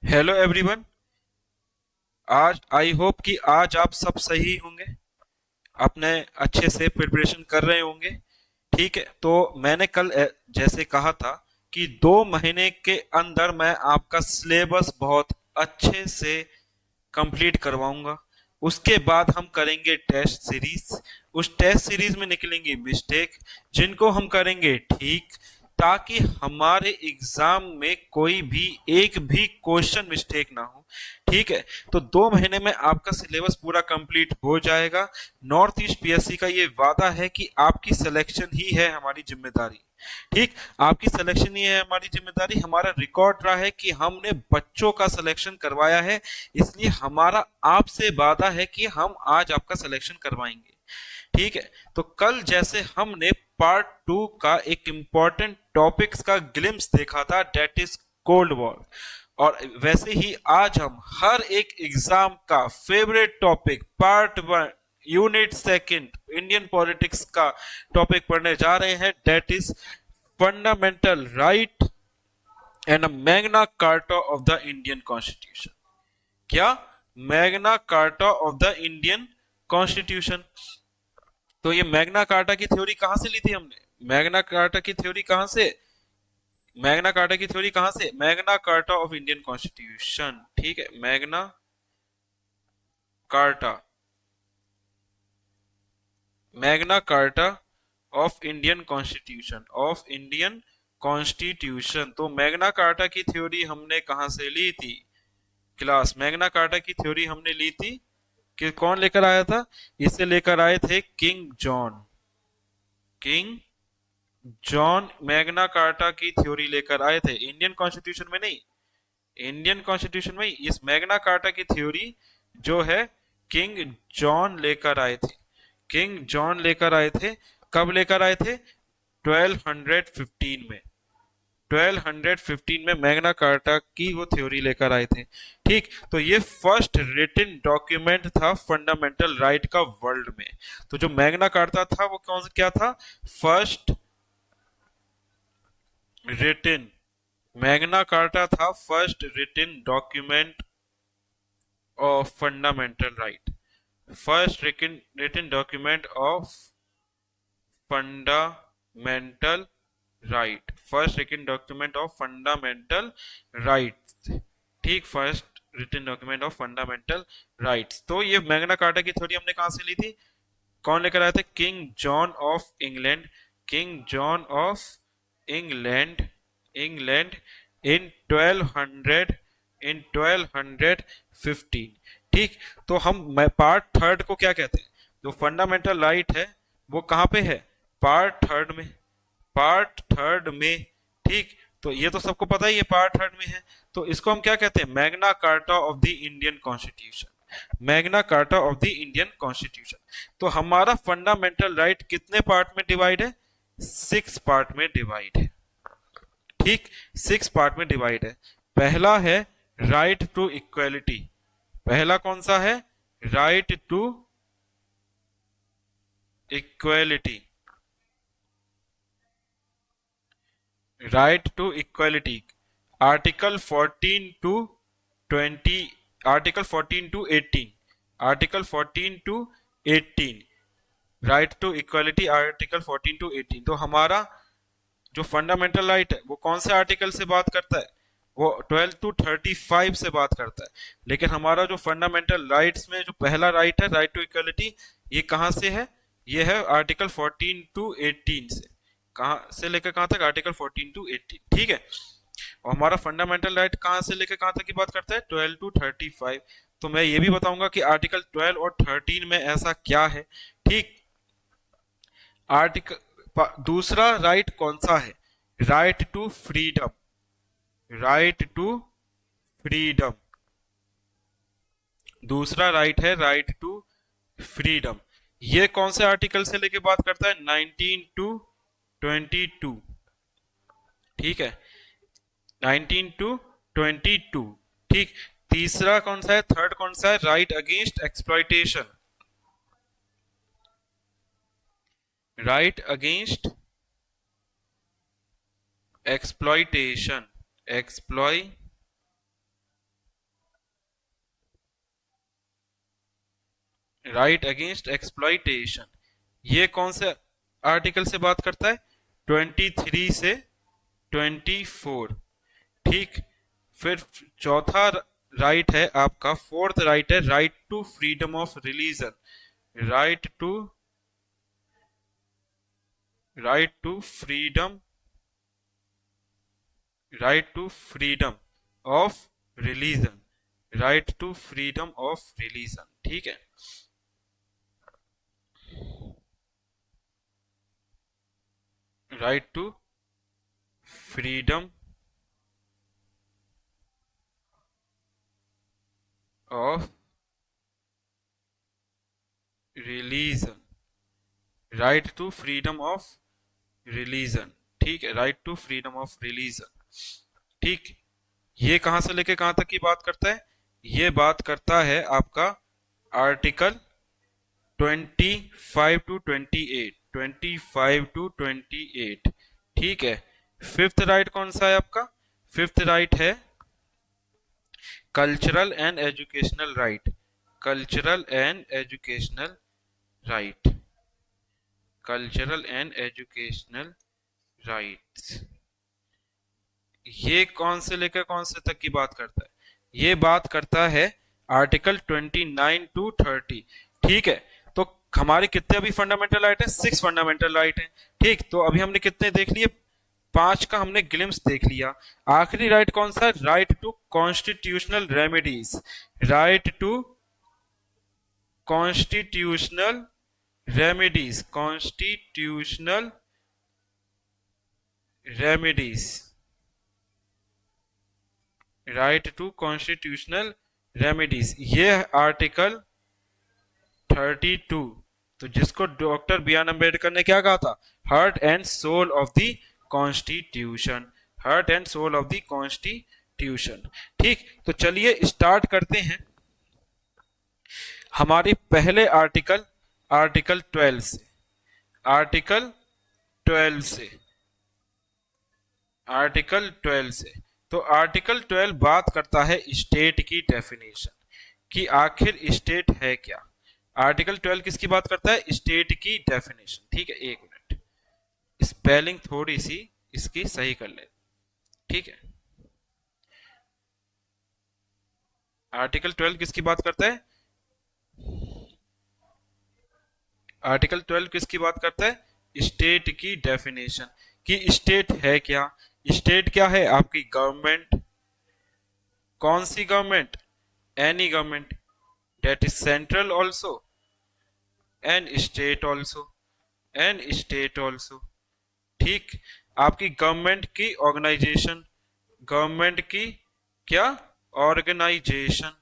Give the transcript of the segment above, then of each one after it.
Hello everyone. आज I hope कि आज आप सब सही होंगे, अपने अच्छे से प्रिपरेशन कर रहे होंगे। ठीक है, तो मैंने कल जैसे कहा था कि 2 महीने के अंदर मैं आपका सिलेबस बहुत अच्छे से कंप्लीट करवाऊंगा। उसके बाद हम करेंगे टेस्ट सीरीज। उस टेस्ट सीरीज में निकलेंगी मिस्टेक, जिनको हम करेंगे ठीक, ताकि हमारे एग्जाम में कोई भी एक भी क्वेश्चन मिस्टेक ना हो। ठीक है, तो 2 महीने में आपका सिलेबस पूरा कंप्लीट हो जाएगा। नॉर्थ ईस्ट पीएससी का ये वादा है कि आपकी सिलेक्शन ही है हमारी जिम्मेदारी। ठीक, आपकी सिलेक्शन ही है हमारी जिम्मेदारी। हमारा रिकॉर्ड रहा है कि हमने बच्चों का सिलेक्शन करवाया है, इसलिए हमारा आपसे वादा है कि हम आज आपका सिलेक्शन करवाएंगे। ठीक है, तो कल जैसे हमने पार्ट 2 का एक इंपॉर्टेंट टॉपिक्स का ग्लिम्स देखा था, डेट इज कोल्ड वॉर, और वैसे ही आज हम हर एक एग्जाम का favourite topic part 1 unit second Indian politics का टॉपिक पढ़ने जा रहे हैं, that is fundamental right and Magna Carta of the Indian constitution. क्या? Magna Carta of the Indian constitution. तो ये मैग्ना कार्टा की थ्योरी कहां से ली थी हमने? मैग्ना कार्टा की थ्योरी कहां से? मैग्ना कार्टा की थ्योरी कहां से? Magna Carta of Indian constitution. ठीक है, Magna carta, Magna Carta of Indian constitution, of Indian constitution. तो मैग्ना कार्टा की थ्योरी हमने कहां से ली थी क्लास? मैग्ना कार्टा की थ्योरी हमने ली थी कि कौन लेकर आया था? इसे लेकर आए थे king John. King John Magna carta की थ्योरी लेकर आए थे, इंडियन कॉन्स्टिट्यूशन में नहीं। इंडियन कॉन्स्टिट्यूशन में इस मैग्ना कार्टा की थ्योरी जो है किंग जॉन लेकर आए थे। किंग जॉन लेकर आए थे। कब लेकर आए थे? 1215 में। 1215 में मैग्ना कार्टा की वो थ्योरी लेकर आए थे। ठीक, तो ये फर्स्ट रिटन डॉक्यूमेंट था फंडामेंटल राइट का वर्ल्ड में। तो जो मैग्ना कार्टा था वो कौन क्या था? फर्स्ट रिटन, मैग्ना कार्टा था first written document of fundamental right. First written document of fundamental right, first written document of fundamental right. ठीक, first written document of fundamental rights. तो ये मैग्ना कार्टा की थ्योरी हमने कहां से ली थी? कौन लेकर आया था? King John of England. King John of England, England in 1200, इन 1215। ठीक, तो हम पार्ट 3 को क्या कहते हैं? जो फंडामेंटल राइट है वो कहां पे है? पार्ट 3 में। पार्ट 3 में। ठीक, तो ये तो सबको पता ही है पार्ट 3 में है। तो इसको हम क्या कहते हैं? Magna Carta of the Indian constitution. Magna Carta of the Indian constitution. तो हमारा फंडामेंटल राइट कितने पार्ट में डिवाइड है? 6 पार्ट में डिवाइड है। ठीक, 6 पार्ट में डिवाइड है। पहला है राइट टू इक्वलिटी। पहला कौन सा है? Right to equality, right to equality. Article 14 to 20, article 14 to 18, article 14 to 18, right to equality, article 14 to 18। तो हमारा जो फंडामेंटल राइट है वो कौन से आर्टिकल से बात करता है? वो 12 टू 35 से बात करता है। लेकिन हमारा जो फंडामेंटल राइट्स में जो पहला राइट है, राइट टू इक्वलिटी, ये कहां से है? ये है आर्टिकल 14 टू 18 से। कहां से लेकर कहां तक? Article 14 to 18। ठीक है, और हमारा फंडामेंटल राइट कहां से लेकर कहां तक की बात करता है? 12 टू 35। तो मैं ये भी बताऊंगा कि आर्टिकल 12 और 13 में ऐसा क्या है। ठीक, आर्टिकल दूसरा राइट कौन सा है? Right to freedom, right to freedom. दूसरा राइट है राइट टू फ्रीडम। ये कौन से आर्टिकल से लेके बात करता है? 19 टू 22। ठीक है, 19 टू 22। ठीक, तीसरा कौन सा है? थर्ड कौन सा है? Right against exploitation, right against exploitation, exploitation. Right against exploitation, ये कौन से आर्टिकल से बात करता है? 23 से 24। ठीक, फिर चौथा राइट है आपका, फोर्थ राइट है right to freedom of religion, right to freedom, right to freedom of religion, right to freedom of religion. ठीक है, right to freedom of religion, right to freedom of religion. ठीक है, right to freedom of religion. ठीक, ये कहां से लेके कहां तक की बात करता है? ये बात करता है आपका आर्टिकल 25 टू 28, 25 टू 28। ठीक है, फिफ्थ राइट कौन सा है आपका? फिफ्थ राइट है cultural and educational right, cultural and educational right, cultural and educational rights. ये कौन से लेकर कौन से तक की बात करता है? ये बात करता है आर्टिकल 29 टू 30। ठीक है, तो हमारे कितने अभी फंडामेंटल राइट है? 6 फंडामेंटल राइट है। ठीक, तो अभी हमने कितने देख लिए? 5 का हमने ग्लिम्स देख लिया। आखिरी राइट कौन सा? Right to constitutional remedies, right to constitutional remedies, constitutional remedies, right to constitutional remedies, ये आर्टिकल 32। तो जिसको डॉक्टर बी आर अम्बेडकर ने क्या कहा था? Heart and soul of the constitution, heart and soul of the constitution. ठीक, तो चलिए स्टार्ट करते हैं हमारे पहले आर्टिकल, आर्टिकल 12 से, आर्टिकल 12 से, आर्टिकल 12 से। तो आर्टिकल 12 बात करता है स्टेट की डेफिनेशन, कि आखिर स्टेट है क्या। आर्टिकल 12 किसकी बात करता है? स्टेट की डेफिनेशन। ठीक है, एक मिनट, स्पेलिंग थोड़ी सी इसकी सही कर ले। ठीक है, आर्टिकल 12 किसकी बात करता है? आर्टिकल 12 किसकी बात करता है? स्टेट की डेफिनेशन, कि स्टेट है क्या। स्टेट क्या है? आपकी गवर्नमेंट। कौन सी government? Any government, that is central also and state also, and state also. ठीक, आपकी गवर्नमेंट की ऑर्गेनाइजेशन, गवर्नमेंट की क्या? ऑर्गेनाइजेशन,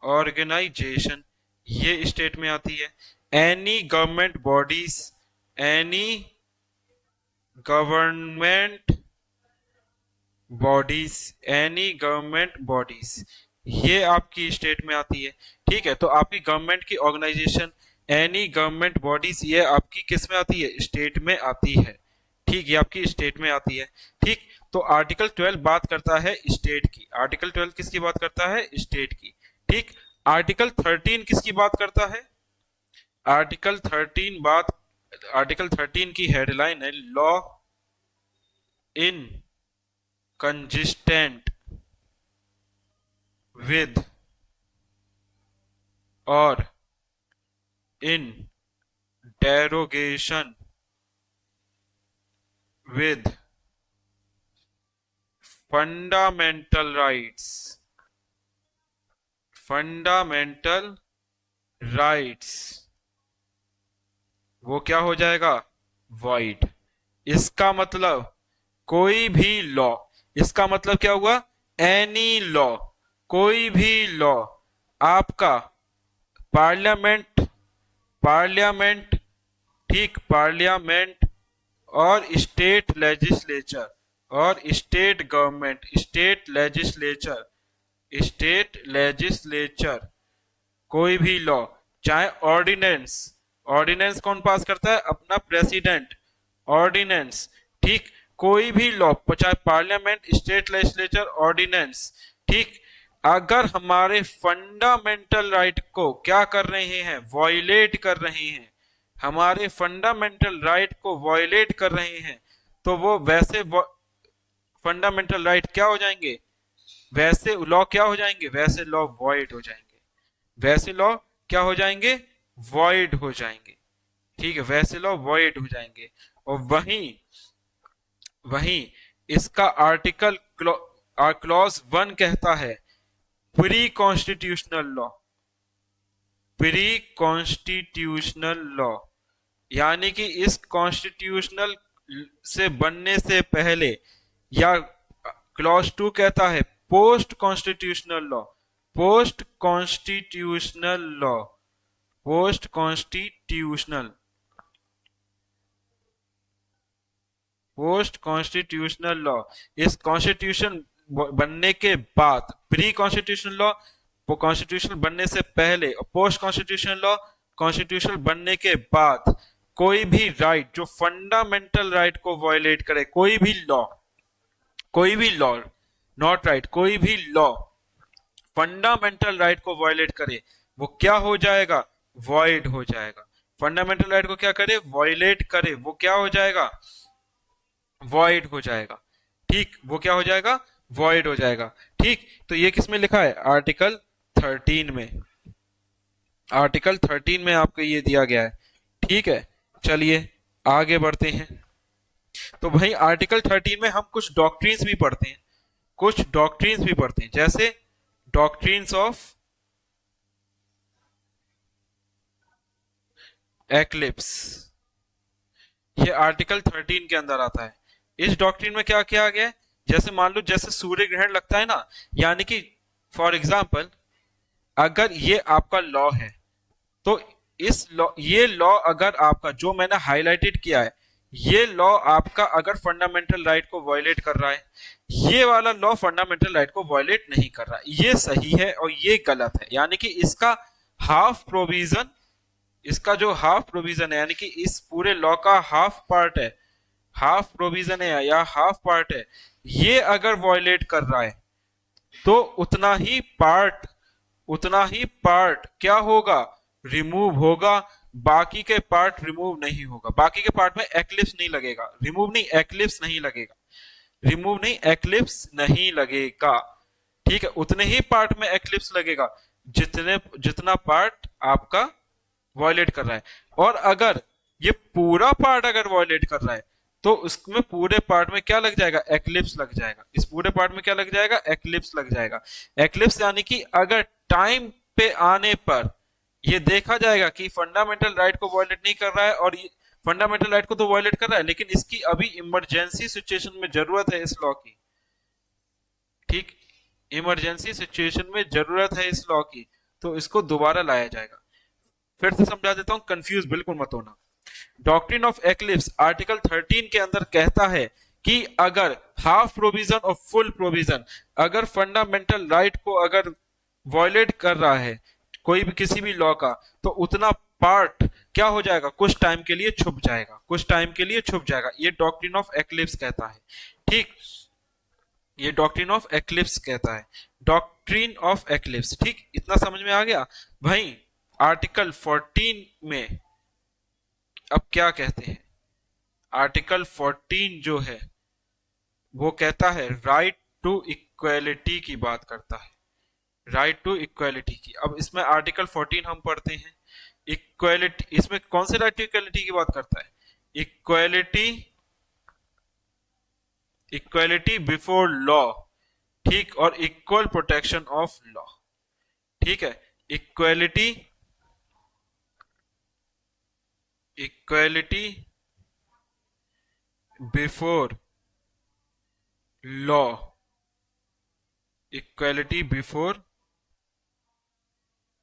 ऑर्गेनाइजेशन, ये स्टेट में आती है। Any government bodies, any government bodies, any government bodies, ये आपकी स्टेट में आती है। ठीक है, तो आपकी गवर्नमेंट की ऑर्गेनाइजेशन, एनी गवर्नमेंट बॉडीज, ये आपकी किस में आती है? स्टेट में आती है। ठीक, ये आपकी स्टेट में आती है। ठीक, तो आर्टिकल 12 बात करता है स्टेट की। आर्टिकल 12 किसकी बात करता है? स्टेट की। ठीक, आर्टिकल 13 किसकी बात करता है? आर्टिकल 13 बात, आर्टिकल 13 की हेडलाइन है लॉ इन कंसिस्टेंट विद और in derogation with fundamental rights, fundamental rights, वो क्या हो जाएगा? वॉइड। इसका मतलब कोई भी लॉ, इसका मतलब क्या हुआ? एनी लॉ, कोई भी लॉ आपका पार्लियामेंट, पार्लियामेंट, ठीक, पार्लियामेंट और स्टेट लेजिस्लेचर और state government, state legislature, state legislature, कोई भी लॉ, चाहे ऑर्डिनेंस, ऑर्डिनेंस कौन पास करता है? अपना प्रेसिडेंट, ऑर्डिनेंस। ठीक, कोई भी लॉ, चाहे पार्लियामेंट, स्टेट लेजिस्लेचर, ऑर्डिनेंस, ठीक, अगर हमारे फंडामेंटल राइट को क्या कर रहे हैं, वॉयलेट कर रहे हैं, हमारे फंडामेंटल राइट को वॉयलेट कर रहे हैं, तो वो वैसे फंडामेंटल राइट क्या हो जाएंगे, वैसे लॉ क्या हो जाएंगे, वैसे लॉ वॉइड हो जाएंगे, वैसे लॉ क्या हो जाएंगे, वॉइड हो जाएंगे। ठीक है, वैसे लॉ वॉइड हो जाएंगे। और वहीं वहीं इसका आर्टिकल क्लॉज 1 कहता है pre constitutional law, pre constitutional law, यानी कि इस कॉन्स्टिट्यूशनल से बनने से पहले, या क्लॉज 2 कहता है post constitutional law, post constitutional law, post constitutional, post constitutional law, इस कॉन्स्टिट्यूशन बनने के बाद, प्री कॉन्स्टिट्यूशनल लॉ कॉन्स्टिट्यूशन बनने से पहले, और पोस्ट कॉन्स्टिट्यूशनल लॉ कॉन्स्टिट्यूशन बनने के बाद, कोई भी राइट जो फंडामेंटल राइट को वायलेट करे, कोई भी लॉ, कोई भी लॉ, नॉट राइट, कोई भी लॉ फंडामेंटल राइट को वायलेट करे, वो क्या हो जाएगा, वॉइड हो जाएगा। फंडामेंटल राइट को क्या करे, वायलेट करे, वो क्या हो जाएगा, वॉइड हो जाएगा। ठीक, वो क्या हो जाएगा, वॉइड हो जाएगा। ठीक, तो ये किस में लिखा है, आर्टिकल 13 में, आर्टिकल 13 में आपको ये दिया गया है। ठीक है, चलिए आगे बढ़ते हैं। तो भाई आर्टिकल 13 में हम कुछ डॉक्ट्रिन्स भी पढ़ते हैं, कुछ डॉक्ट्रिन्स भी पढ़ते हैं, जैसे डॉक्ट्रिन्स ऑफ एक्लिप्स, ये आर्टिकल 13 के अंदर आता है। इस डॉक्ट्रिन में क्या किया गया है, जैसे मान लो जैसे सूर्य ग्रहण लगता है ना, यानी कि फॉर एग्जाम्पल अगर ये आपका लॉ है, तो इस लॉ, ये लॉ अगर आपका जो मैंने हाईलाइटेड किया है, ये लॉ आपका अगर फंडामेंटल राइट को वायलेट कर रहा है, ये वाला लॉ फंडामेंटल राइट को वायलेट नहीं कर रहा, ये सही है और ये गलत है, यानी कि इसका हाफ प्रोविजन, इसका जो हाफ प्रोविजन है, यानी कि इस पूरे लॉ का हाफ पार्ट है, हाफ प्रोविजन है या हाफ पार्ट है, ये अगर वायलेट कर रहा है, तो उतना ही पार्ट क्या होगा, रिमूव होगा, बाकी के पार्ट रिमूव नहीं होगा, बाकी के पार्ट में एक्लिप्स नहीं लगेगा, रिमूव नहीं, एक्लिप्स नहीं लगेगा, रिमूव नहीं, एक्लिप्स नहीं लगेगा। ठीक है, उतने ही पार्ट में एक्लिप्स लगेगा जितना पार्ट आपका वायलेट कर रहा है। और अगर ये पूरा पार्ट अगर वायलेट कर रहा है, तो उसमें पूरे पार्ट में क्या लग जाएगा, एक्लिप्स लग जाएगा, इस पूरे पार्ट में क्या लग जाएगा, एक्लिप्स लग जाएगा। एक्लिप्स यानी कि अगर टाइम पे आने पर ये देखा जाएगा कि फंडामेंटल राइट को वायलेट नहीं कर रहा है, और ये फंडामेंटल राइट को तो वायलेट कर रहा है, लेकिन इसकी अभी इमरजेंसी सिचुएशन में जरूरत है इस लॉ की। ठीक, इमरजेंसी सिचुएशन में जरूरत है इस लॉ की, तो इसको दोबारा लाया जाएगा। फिर से समझा देता हूं, कंफ्यूज बिल्कुल मत होना। डॉक्ट्रिन ऑफ एक्लिप्स आर्टिकल 13 के अंदर कहता है कि अगर हाफ प्रोविजन और फुल प्रोविजन, अगर फंडामेंटल राइट को अगर वायलेट कर रहा है कोई भी किसी भी लॉ का, तो उतना पार्ट क्या हो जाएगा, कुछ टाइम के लिए छुप जाएगा, कुछ टाइम के लिए छुप जाएगा। ये डॉक्ट्रिन ऑफ एक्लिप्स कहता है। ठीक, ये डॉक्ट्रिन ऑफ एक्लिप्स कहता है, डॉक्ट्रिन ऑफ एक्लिप्स। ठीक, इतना समझ में आ गया भाई। आर्टिकल 14 में अब क्या कहते हैं, आर्टिकल 14 जो है वो कहता है राइट टू इक्वेलिटी की बात करता है, राइट टू इक्वेलिटी की। अब इसमें आर्टिकल 14 हम पढ़ते हैं, इक्वेलिटी, इसमें कौन से राइट टू इक्वेलिटी की बात करता है, इक्वेलिटी, इक्वेलिटी बिफोर लॉ। ठीक, और इक्वल प्रोटेक्शन ऑफ लॉ। ठीक है, equality, equality before law, equality before,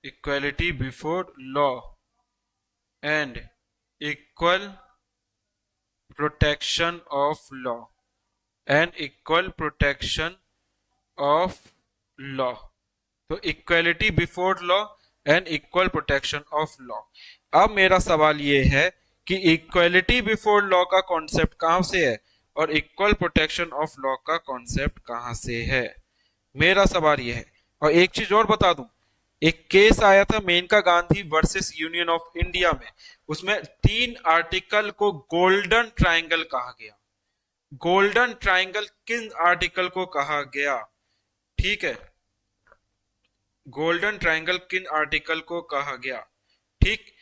equality before law and equal protection of law, and equal protection of law. तो equality before law and equal protection of law. अब मेरा सवाल ये है कि equality before law का कॉन्सेप्ट कहां से है और इक्वल प्रोटेक्शन ऑफ लॉ का कॉन्सेप्ट कहां से है। मेरा सवाल ये है, और एक चीज और बता दूं, एक केस आया था Maneka Gandhi versus union of India में, उसमें 3 आर्टिकल को गोल्डन ट्रायंगल कहा गया। गोल्डन ट्रायंगल किन आर्टिकल को कहा गया? ठीक है, गोल्डन ट्रायंगल किन आर्टिकल को कहा गया? ठीक,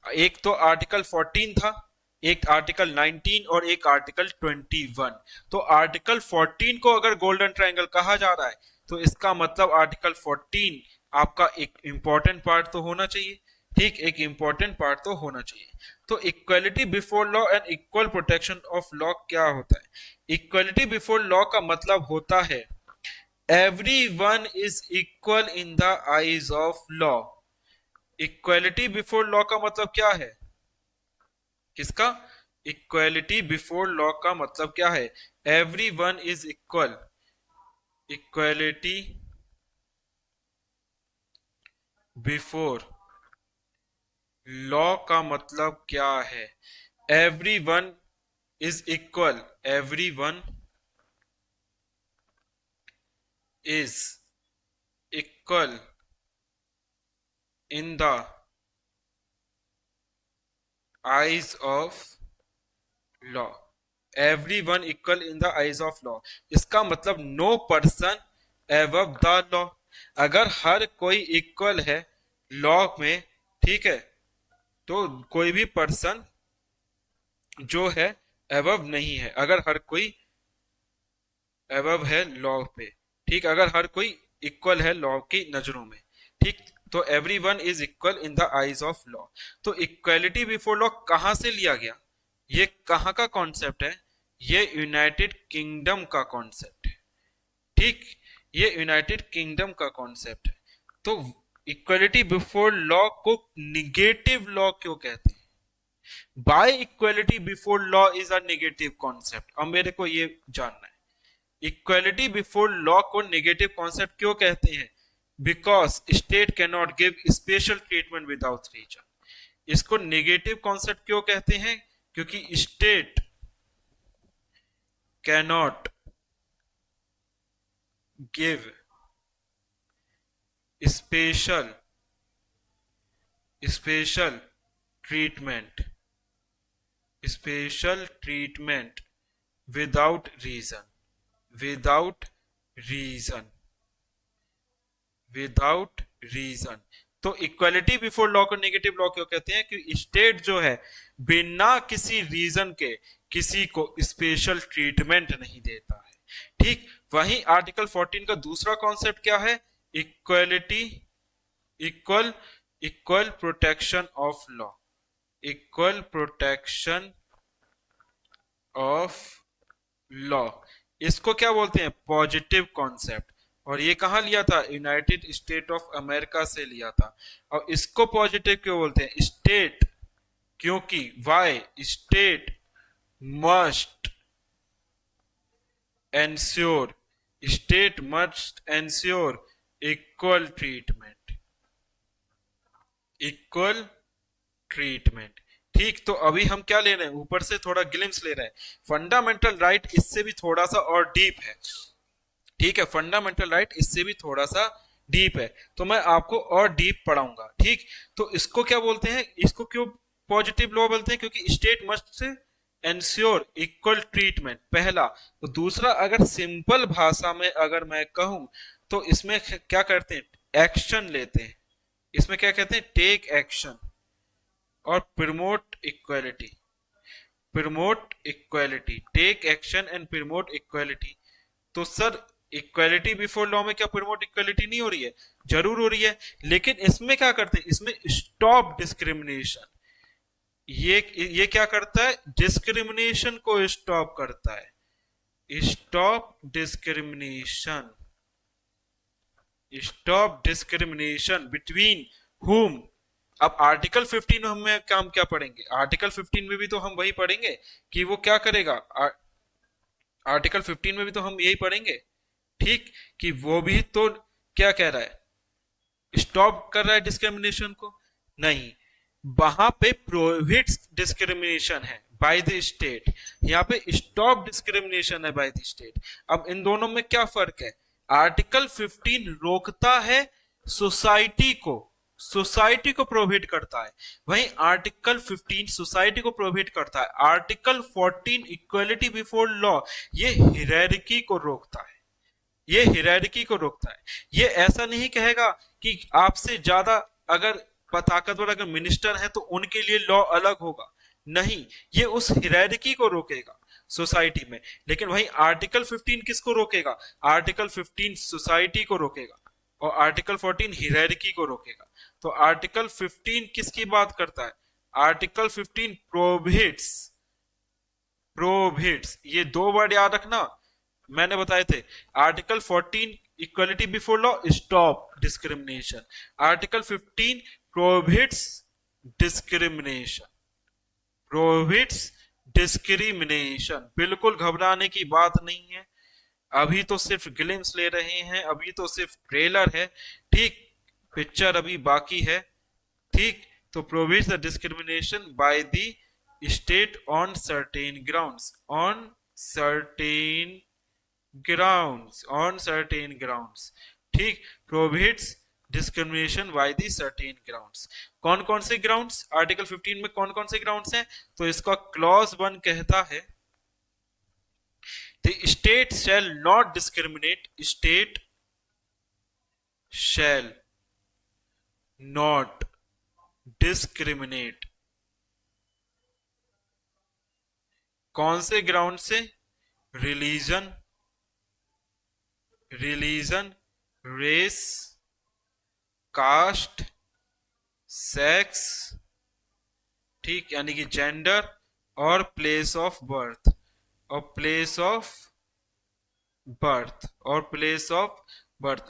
एक तो आर्टिकल 14 था, एक आर्टिकल 19 और एक आर्टिकल 21। तो आर्टिकल 14 को अगर गोल्डन ट्रायंगल कहा जा रहा है तो इसका मतलब आर्टिकल 14 आपका एक इंपॉर्टेंट पार्ट तो होना चाहिए। ठीक, एक इंपॉर्टेंट पार्ट तो होना चाहिए। तो equality before law and equal protection of law क्या होता है? इक्वलिटी बिफोर लॉ का मतलब होता है everyone is equal in the eyes of law. Equality before law का मतलब क्या है? किसका? इक्वलिटी बिफोर लॉ का मतलब क्या है? Everyone is equal. Equality before law का मतलब क्या है? Everyone is equal. Everyone is equal in the eyes of law. Everyone equal in the eyes of law, इसका मतलब no person above the law. अगर हर कोई इक्वल है लॉ में, ठीक है, तो कोई भी पर्सन जो है एबव नहीं है। अगर हर कोई एबव है लॉ पे, ठीक, अगर हर कोई इक्वल है लॉ की नजरों में, ठीक, तो everyone is equal in the eyes of law. तो इक्वलिटी बिफोर लॉ कहां से लिया गया? ये कहां का कॉन्सेप्ट है? ये यूनाइटेड किंगडम का कॉन्सेप्ट है। ठीक, ये यूनाइटेड किंगडम का कॉन्सेप्ट है। तो इक्वलिटी बिफोर लॉ को निगेटिव लॉ क्यों कहते हैं? By equality before law is a negative concept. अब मेरे को ये जानना है, इक्वलिटी बिफोर लॉ को नेगेटिव कॉन्सेप्ट क्यों कहते हैं? Because state can not give special treatment without reason. इसको नेगेटिव कॉन्सेप्ट क्यों कहते हैं? क्योंकि state cannot give special treatment without reason. Without reason. तो इक्वलिटी बिफोर लॉ को नेगेटिव लॉ क्यों कहते हैं? कि स्टेट जो है बिना किसी रीजन के किसी को स्पेशल ट्रीटमेंट नहीं देता है। ठीक, वहीं आर्टिकल 14 का दूसरा कॉन्सेप्ट क्या है? Equality, equal protection of law. Equal protection of law, इसको क्या बोलते हैं? Positive concept. और ये कहां लिया था? यूनाइटेड स्टेट ऑफ अमेरिका से लिया था। और इसको पॉजिटिव क्यों बोलते हैं? स्टेट, क्योंकि why state must ensure, state must ensure equal treatment. ठीक, तो अभी हम क्या ले रहे हैं? ऊपर से थोड़ा ग्लिम्स ले रहे हैं। फंडामेंटल राइट इससे भी थोड़ा सा और डीप है। ठीक है, फंडामेंटल राइट इससे भी थोड़ा सा डीप है, तो मैं आपको और डीप पढ़ाऊंगा। ठीक, तो इसको क्या बोलते हैं? इसको क्यों पॉजिटिव लॉ बोलते हैं? क्योंकि state must ensure equal treatment, पहला। तो दूसरा, अगर सिंपल भाषा में अगर मैं कहूं तो इसमें क्या करते हैं? एक्शन लेते हैं। इसमें क्या कहते हैं? टेक एक्शन और promote equality. Take action and promote equality. तो सर, इक्वालिटी बिफोर लॉ में क्या प्रमोट इक्वालिटी नहीं हो रही है? जरूर हो रही है, लेकिन इसमें क्या करते हैं? इसमें स्टॉप डिस्क्रिमिनेशन। ये क्या करता है? डिस्क्रिमिनेशन को स्टॉप करता है। स्टॉप डिस्क्रिमिनेशन बिटवीन हुम। अब आर्टिकल 15 में काम क्या पढ़ेंगे? आर्टिकल 15 में भी तो हम वही पढ़ेंगे कि वो क्या करेगा। आर्टिकल 15 में भी तो हम यही पढ़ेंगे, ठीक, कि वो भी तो क्या कह रहा है? स्टॉप कर रहा है डिस्क्रिमिनेशन को? नहीं, वहां पे प्रोहिबिट्स डिस्क्रिमिनेशन है बाय द स्टेट, यहाँ पे स्टॉप डिस्क्रिमिनेशन है बाय द स्टेट। अब इन दोनों में क्या फर्क है? आर्टिकल 15 रोकता है सोसाइटी को प्रोहिबिट करता है। वहीं आर्टिकल 15 सोसाइटी को प्रोहिबिट करता है। आर्टिकल 14 इक्वलिटी बिफोर लॉ ये हिरार्की को रोकता है। ये हिरार्की को रोकता है। ये ऐसा नहीं कहेगा कि आपसे ज्यादा अगर ताकतवर अगर मिनिस्टर है तो उनके लिए लॉ अलग होगा, नहीं, ये उस हिरार्की को रोकेगा सोसाइटी में। लेकिन वही आर्टिकल 15 किसको रोकेगा? आर्टिकल 15 सोसाइटी को रोकेगा और आर्टिकल 14 हिरार्की को रोकेगा। तो आर्टिकल 15 किसकी बात करता है? आर्टिकल 15 प्रोहिबिट्स, ये दो वर्ड याद रखना, मैंने बताए थे। Article 14 equality before law, stop discrimination. Article 15 prohibits discrimination, बिल्कुल घबराने की बात नहीं है। अभी तो सिर्फ ग्लिम्स ले रहे हैं, अभी तो सिर्फ ट्रेलर है, ठीक, पिक्चर अभी बाकी है, ठीक। तो prohibits the discrimination by the state on certain grounds, ठीक। Prohibits discrimination by the certain grounds. कौन कौन से ग्राउंड्स? आर्टिकल 15 में कौन कौन से ग्राउंड्स हैं? तो इसका क्लॉज 1 कहता है the state shall not discriminate, state shall not discriminate. कौन से ग्राउंड से? रिलीजन, रेस, कास्ट, सेक्स, ठीक, यानी कि जेंडर और place of birth,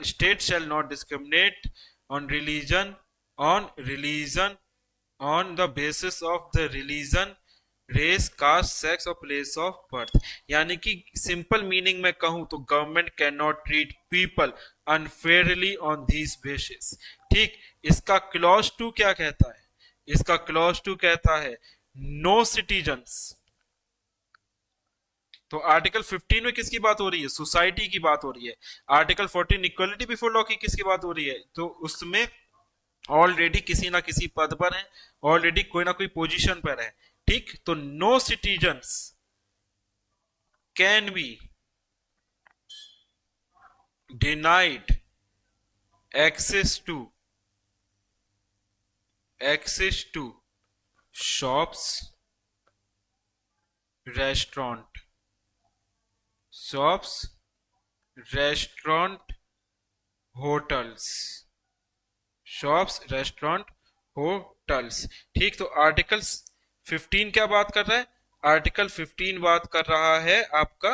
state shall not discriminate on religion, on the basis of the religion, race, caste, sex और place of birth. यानी कि सिंपल मीनिंग में कहूं तो government can not treat people unfairly on these basis, ठीक। इसका clause 2 क्या कहता है? इसका क्लॉज 2 कहता है नो सिटीजन्स। तो आर्टिकल 15 में किसकी बात हो रही है? सोसाइटी की बात हो रही है। आर्टिकल 14 इक्वलिटी बिफोर लॉ की किसकी बात हो रही है? तो उसमें ऑलरेडी किसी ना किसी पद पर है, ऑलरेडी कोई ना कोई पोजीशन पर है, ठीक। तो no citizens can be denied access to shops, restaurant, hotels, ठीक। तो आर्टिकल 15 क्या बात कर रहा है? आर्टिकल 15 बात कर रहा है आपका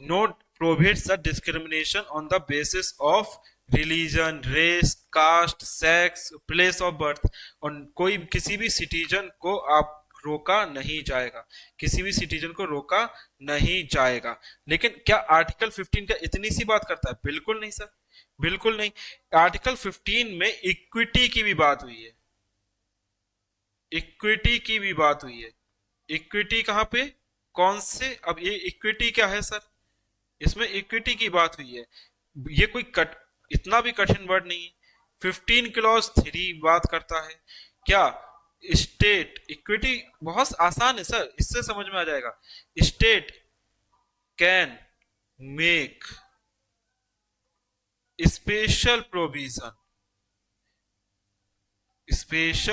no prohibits the discrimination on the basis of religion, race, caste, sex, place of birth. और कोई किसी भी सिटीजन को आप रोका नहीं जाएगा, किसी भी सिटीजन को रोका नहीं जाएगा। लेकिन क्या आर्टिकल 15 का इतनी सी बात करता है? बिल्कुल नहीं सर, बिल्कुल नहीं। आर्टिकल 15 में इक्विटी की भी बात हुई है, इक्विटी की भी बात हुई है। इक्विटी कहां पे? कौन से? अब ये इक्विटी क्या है सर? इसमें इक्विटी की बात हुई है। ये कोई इतना भी कठिन वर्ड नहीं है। 15 क्लॉज 3 बात करता है क्या? स्टेट इक्विटी बहुत आसान है सर, इससे समझ में आ जाएगा। State can make special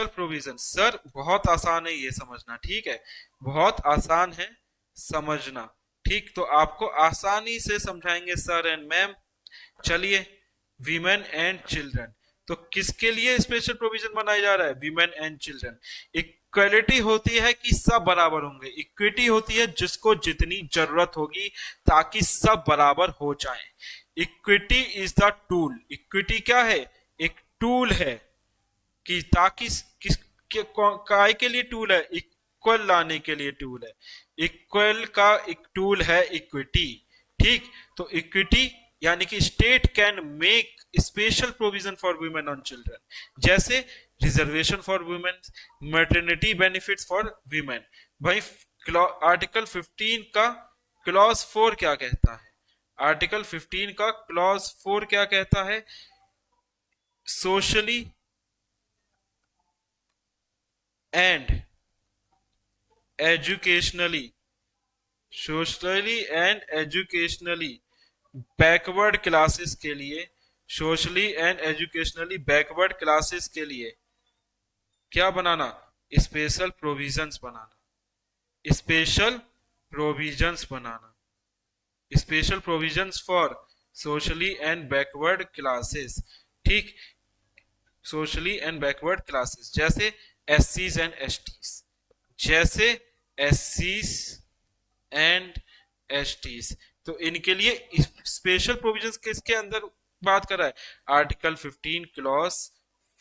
provision, sir बहुत आसान है ये समझना, ठीक है, बहुत आसान है समझना, ठीक। तो आपको आसानी से समझाएंगे सर एंड मैम। चलिए, वीमेन एंड चिल्ड्रन, तो किसके लिए स्पेशल प्रोविजन बनाया जा रहा है? Women and children. इक्वलिटी होती है कि सब बराबर होंगे, इक्विटी होती है जिसको जितनी जरूरत होगी ताकि सब बराबर हो जाए। Equity is the tool, equity क्या है? एक टूल है कि ताकि काय के लिए टूल है? इक्वल लाने के लिए टूल है। इक्वल का एक टूल है इक्विटी, ठीक। तो इक्विटी यानी कि state can make special provision for women and children, जैसे reservation for women, maternity benefits for women. भाई आर्टिकल 15 का क्लॉज 4 क्या कहता है? आर्टिकल 15 का क्लॉज 4 क्या कहता है? Socially and educationally, socially and educationally backward classes के लिए, socially and educationally backward classes के लिए क्या बनाना? स्पेशल प्रोविजंस बनाना, स्पेशल प्रोविजंस बनाना, special provisions for socially and backward classes. ठीक, सोशली एंड बैकवर्ड क्लासेस जैसे एससीज एंड एसटीज, जैसे एससीज एंड एसटीज, तो इनके लिए स्पेशल प्रोविजंस किसके अंदर बात कर रहा है? आर्टिकल 15 क्लॉज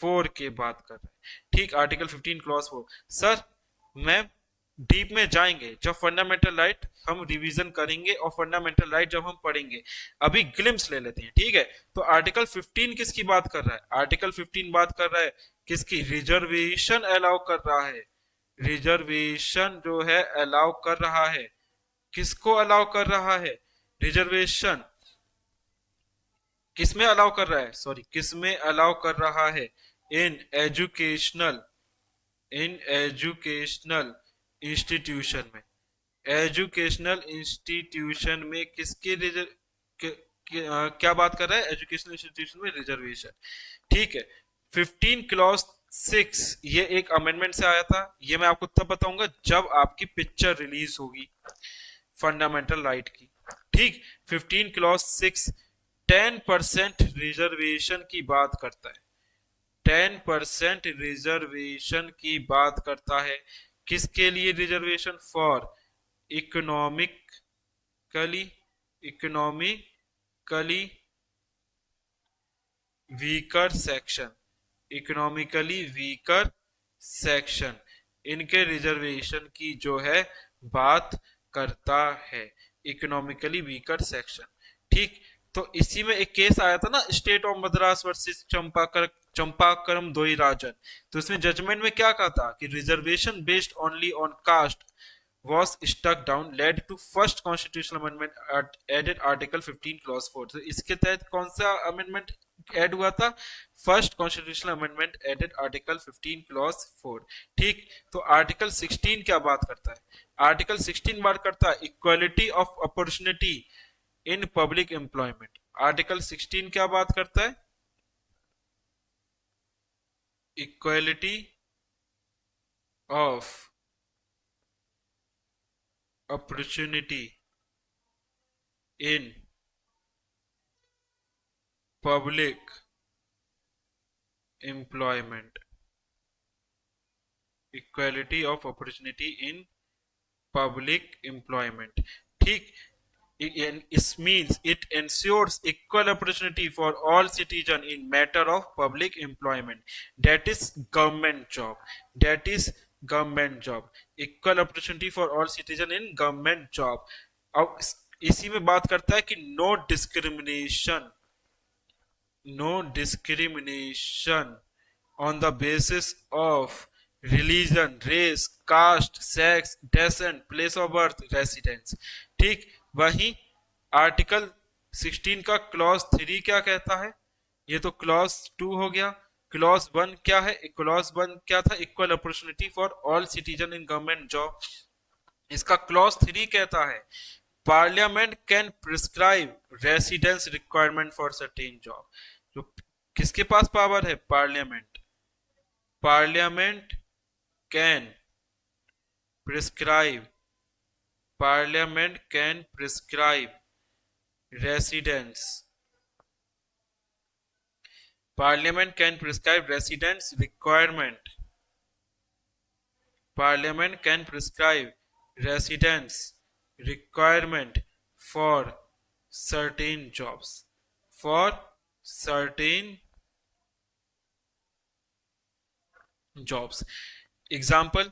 4 के बात कर रहा है। ठीक, आर्टिकल 15 क्लॉज 4। सर मैं डीप में जाएंगे जब फंडामेंटल राइट हम रिवीजन करेंगे और फंडामेंटल राइट जब हम पढ़ेंगे, अभी ग्लिम्स ले लेते हैं। ठीक है, तो आर्टिकल 15 किसकी बात कर रहा है? आर्टिकल 15 बात कर रहा है किसकी? रिजर्वेशन अलाउ कर रहा है, रिजर्वेशन जो है अलाउ कर रहा है। किसको अलाउ कर रहा है? रिजर्वेशन किसमें अलाउ कर रहा है? सॉरी, किसमें अलाउ कर रहा है? In educational, in educational institution में, एजुकेशनल इंस्टीट्यूशन में किसके क्या बात कर रहा है? एजुकेशनल इंस्टीट्यूशन में रिजर्वेशन। ठीक है, 15 क्लॉज 6 ये एक अमेंडमेंट से आया था, ये मैं आपको तब बताऊंगा जब आपकी पिक्चर रिलीज होगी फंडामेंटल राइट की। ठीक, 15 क्लॉज 6 10% रिजर्वेशन की बात करता है, 10% रिजर्वेशन की बात करता है। किसके लिए reservation? For economically, economically weaker section, economically weaker section इनके रिजर्वेशन की जो है बात करता है, इकोनॉमिकली वीकर सेक्शन। ठीक, तो इसी में एक केस आया था ना, स्टेट ऑफ मद्रास वर्सेस चंपाकरम दोई राजन, तो इसमें जजमेंट में क्या कहा था कि reservation based only on caste was struck down led to first constitutional amendment added article 15 clause 4। तो इसके तहत कौन सा अमेंडमेंट ऐड हुआ था? First constitutional amendment added article 15 clause 4। ठीक, तो आर्टिकल 16 क्या बात करता है? आर्टिकल 16 बात करता है equality of opportunity in public employment. Article 16 क्या बात करता है? Equality of opportunity in public employment, equality of opportunity in public employment। ठीक, it means it ensures equal opportunity for all citizens in matter of public employment, that is government job, that is government job, equal opportunity for all citizen in government job. अब इसी में बात करता है कि no discrimination, no discrimination on the basis of religion, race, caste, sex, descent, place of birth, residence. ठीक, वही article 16 का क्लॉज 3 क्या कहता है? ये तो क्लॉज 2 हो गया। क्लॉज 1 क्या है? क्लॉज 1 क्या था? Equal opportunity for all citizen in government job. इसका क्लॉज 3 कहता है parliament can prescribe residence requirement for certain job. जो किसके पास पावर है? Parliament, parliament can prescribe, parliament can prescribe residence, Parliament can prescribe residence requirement, Parliament can prescribe residence requirement for certain jobs, for certain jobs। Example,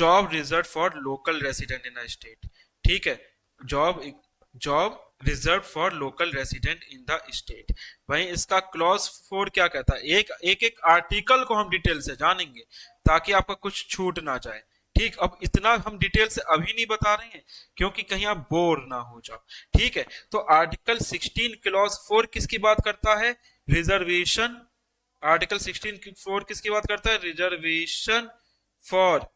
job reserved for local resident in a state। ठीक है, job reserve for local resident in the state. वहीं इसका clause 4 क्या कहता है? एक एक article को हम डिटेल से जानेंगे ताकि आपका कुछ छूट ना जाए। ठीक, अब इतना हम डिटेल से अभी नहीं बता रहे हैं क्योंकि कहीं आप बोर ना हो जाओ। ठीक है, तो आर्टिकल 16 क्लॉज 4 किसकी बात करता है? रिजर्वेशन। आर्टिकल 16 4 किसकी बात करता है? Reservation for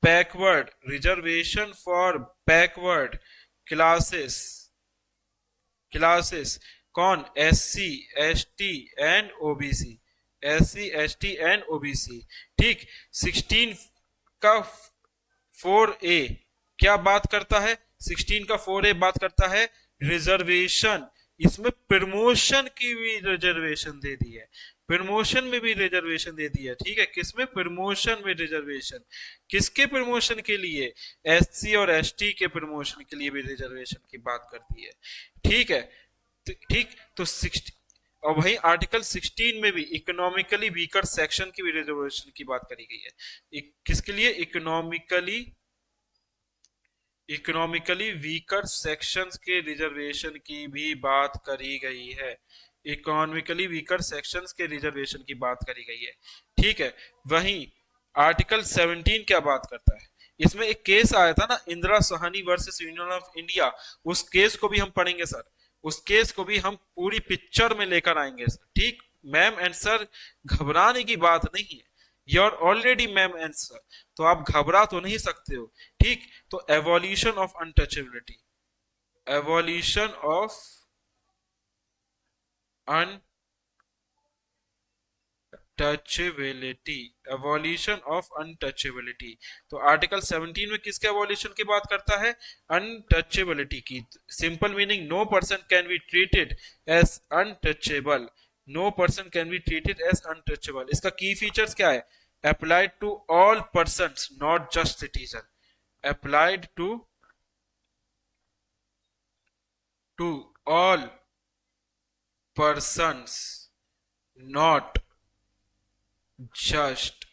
backward, reservation for backward classes, classes कौन? S C S T and OBC, S C S T and OBC. ठीक, 16 का 4A क्या बात करता है? 16 का 4A बात करता है रिजर्वेशन। इसमें प्रमोशन की भी रिजर्वेशन दे दी है, प्रमोशन में भी रिजर्वेशन दे दी है। ठीक है, किसमें? प्रमोशन में रिजर्वेशन। किसके प्रमोशन के लिए? एससी और एसटी के प्रमोशन के लिए भी रिजर्वेशन की बात करती है। ठीक है, ठीक, तो 60 और वही आर्टिकल 16 में भी इकोनॉमिकली वीकर सेक्शन की भी रिजर्वेशन की बात करी गई है। किसके लिए? इकोनॉमिकली वीकर सेक्शंस के रिजर्वेशन की भी बात करी गई है, इकोनॉमिकली वीकर सेक्शंस के रिजर्वेशन की बात करी गई है। ठीक है, वहीं आर्टिकल 17 क्या बात करता है? इसमें एक केस आया था ना, Indira Sohani versus union of India, उस केस को भी हम पढ़ेंगे सर, उस केस को भी हम पूरी पिक्चर में लेकर आएंगे सर। ठीक, मैम एंड सर घबराने की बात नहीं है, you are already ma'am and sir, तो आप घबरा तो नहीं सकते हो। ठीक, तो evolution of untouchability, evolution of untouchability, evolution of untouchability. तो आर्टिकल 17 में किसके एवोल्यूशन की बात करता है? अनटचेबिलिटी की। Simple meaning, no person can be treated as untouchable, no person can be treated as untouchable. इसका की फीचर्स क्या है? Applied to all persons not just citizen, applied to all persons not just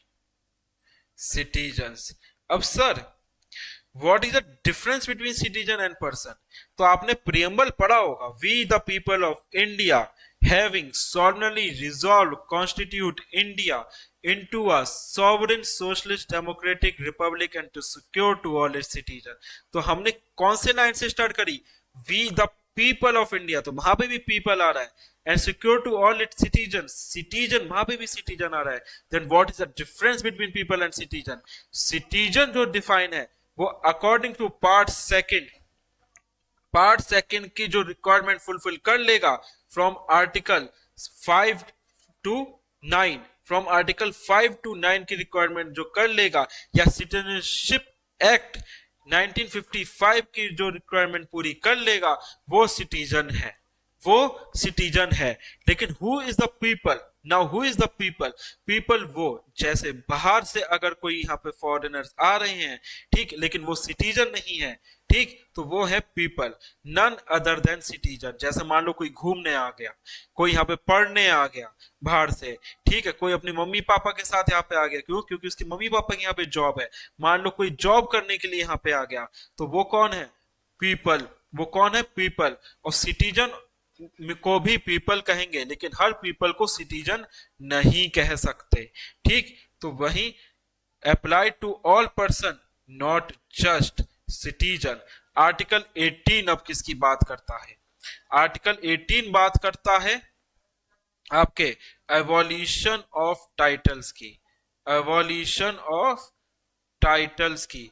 citizens। अब sir what is the difference between citizen and person? तो आपने preamble पढ़ा होगा, we the people of India having solemnly resolved constitute India into a sovereign socialist democratic republic and to secure to all its citizens। तो हमने कौन से line से start करी? We the people of India, तो वहां पे भी पीपल आ रहा है, and secure to all its citizen, citizen वहां पे भी सिटीजन आ रहा है। Then what is the difference between people and citizen? Citizen जो डिफाइन है वो अकॉर्डिंग टू पार्ट सेकंड की जो रिक्वायरमेंट फुलफिल कर लेगा from article 5 to 9, from article 5 to 9 की रिक्वायरमेंट जो कर लेगा, या सिटीजनशिप एक्ट 1955 की जो रिक्वायरमेंट पूरी कर लेगा, वो सिटीजन है, वो सिटीजन है। लेकिन who is the people? Now who is the people? People वो, जैसे बाहर से अगर कोई यहाँ पे फॉरेनर्स आ रहे हैं, ठीक, लेकिन वो सिटीजन नहीं है, ठीक, तो वो है people, none other than citizen. जैसे मान लो कोई घूमने आ गया, कोई यहाँ पे पढ़ने आ गया बाहर से, ठीक है, कोई अपनी मम्मी पापा के साथ यहाँ पे आ गया, क्यों? क्योंकि उसकी मम्मी पापा की यहाँ पे जॉब है। मान लो कोई जॉब करने के लिए यहाँ पे आ गया, तो वो कौन है? पीपल। वो कौन है? पीपल। और सिटीजन को भी पीपल कहेंगे, लेकिन हर पीपल को सिटीजन नहीं कह सकते। ठीक, तो वही apply to all person not just citizen. Article 18 अब किसकी बात करता है? आर्टिकल 18 बात करता है आपके एवोल्यूशन ऑफ टाइटल्स की, एवोल्यूशन ऑफ टाइटल्स की,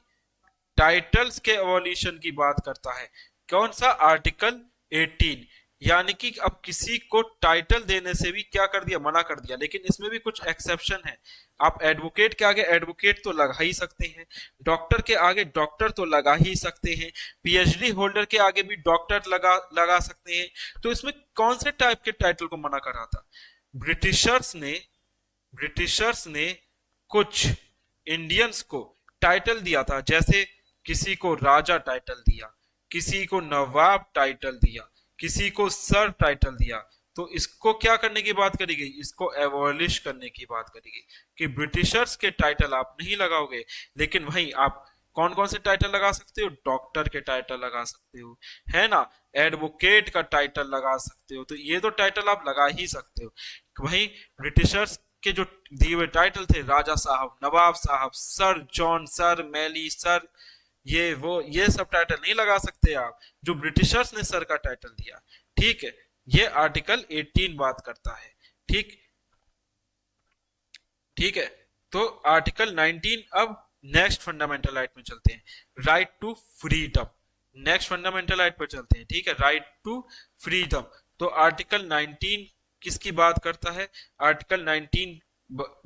टाइटल्स के एवोल्यूशन की बात करता है। कौन सा? आर्टिकल 18। यानी कि अब किसी को टाइटल देने से भी क्या कर दिया? मना कर दिया। लेकिन इसमें भी कुछ एक्सेप्शन है। आप एडवोकेट के आगे एडवोकेट तो लगा ही सकते हैं, डॉक्टर के आगे डॉक्टर तो लगा ही सकते हैं, पीएचडी होल्डर के आगे भी डॉक्टर लगा सकते हैं। तो इसमें कौन से टाइप के टाइटल को मना कर रहा था? ब्रिटिशर्स ने कुछ इंडियंस को टाइटल दिया था, जैसे किसी को राजा टाइटल दिया, किसी को नवाब टाइटल दिया, किसी को सर टाइटल दिया। तो इसको क्या करने की बात करी गई? इसको एबॉलिश करने की बात करी गई कि ब्रिटिशर्स के टाइटल आप नहीं लगाओगे, लेकिन वहीं आप कौन कौन से टाइटल लगा सकते हो? डॉक्टर के टाइटल लगा सकते हो, है ना, एडवोकेट का टाइटल लगा सकते हो। तो ये तो टाइटल आप लगा ही सकते हो। वहीं ब्रिटिशर्स के जो दिए हुए टाइटल थे, राजा साहब, नवाब साहब, सर जॉन, सर मैली, सर ये वो, ये सब टाइटल नहीं लगा सकते आप, जो ब्रिटिशर्स ने सर का टाइटल दिया। ठीक है, ये आर्टिकल 18 बात करता है। ठीक, ठीक है। तो आर्टिकल 19, अब नेक्स्ट फंडामेंटल राइट में चलते हैं, right to freedom. Next fundamental right पर चलते हैं, ठीक है, राइट टू फ्रीडम। तो आर्टिकल 19 किसकी बात करता है? आर्टिकल 19